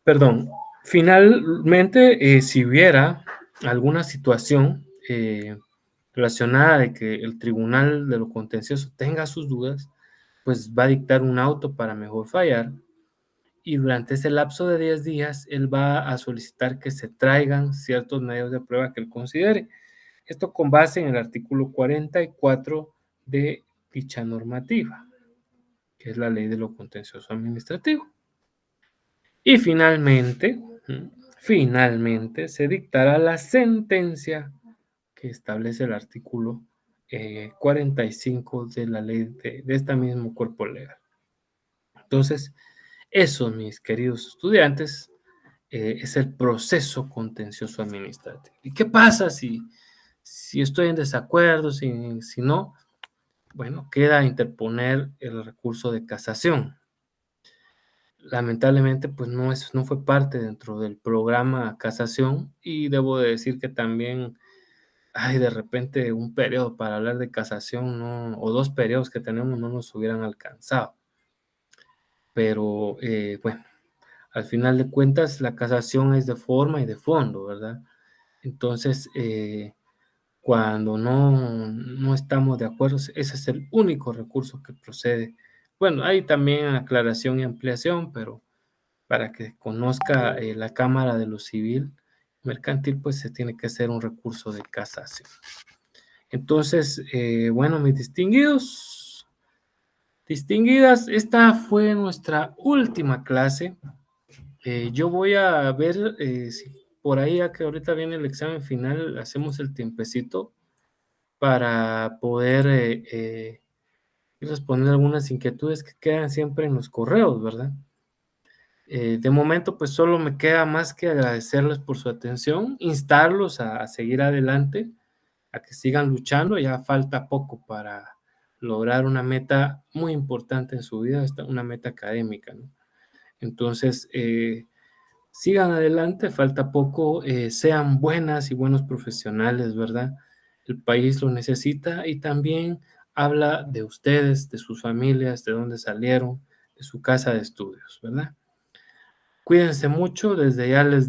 Perdón, finalmente, si hubiera alguna situación relacionada de que el Tribunal de lo Contencioso tenga sus dudas, pues va a dictar un auto para mejor fallar, y durante ese lapso de 10 días él va a solicitar que se traigan ciertos medios de prueba que él considere. Esto con base en el artículo 44 de dicha normativa, que es la Ley de lo Contencioso Administrativo. Y finalmente se dictará la sentencia que establece el artículo 45 de la ley de este mismo cuerpo legal. Entonces, eso, mis queridos estudiantes, es el proceso contencioso administrativo. ¿Y qué pasa si estoy en desacuerdo, si no? Bueno, queda interponer el recurso de casación. Lamentablemente, pues no fue parte dentro del programa casación, y debo de decir que también hay de repente un periodo para hablar de casación, no, o 2 periodos que tenemos no nos hubieran alcanzado. Pero, bueno, al final de cuentas, la casación es de forma y de fondo, ¿verdad? Entonces, cuando no estamos de acuerdo, ese es el único recurso que procede. Bueno, hay también aclaración y ampliación, pero para que conozca la Cámara de lo Civil Mercantil, pues se tiene que hacer un recurso de casación. Entonces, bueno, mis distinguidas, esta fue nuestra última clase. Yo voy a ver si por ahí, ya que ahorita viene el examen final, hacemos el tiempecito para poder ir respondiendo algunas inquietudes que quedan siempre en los correos, ¿verdad? De momento, pues solo me queda más que agradecerles por su atención, instarlos a seguir adelante, a que sigan luchando. Ya falta poco para lograr una meta muy importante en su vida, una meta académica, ¿no? Entonces, sigan adelante, falta poco, sean buenas y buenos profesionales, ¿verdad? El país lo necesita, y también habla de ustedes, de sus familias, de dónde salieron, de su casa de estudios, ¿verdad? Cuídense mucho, desde ya les doy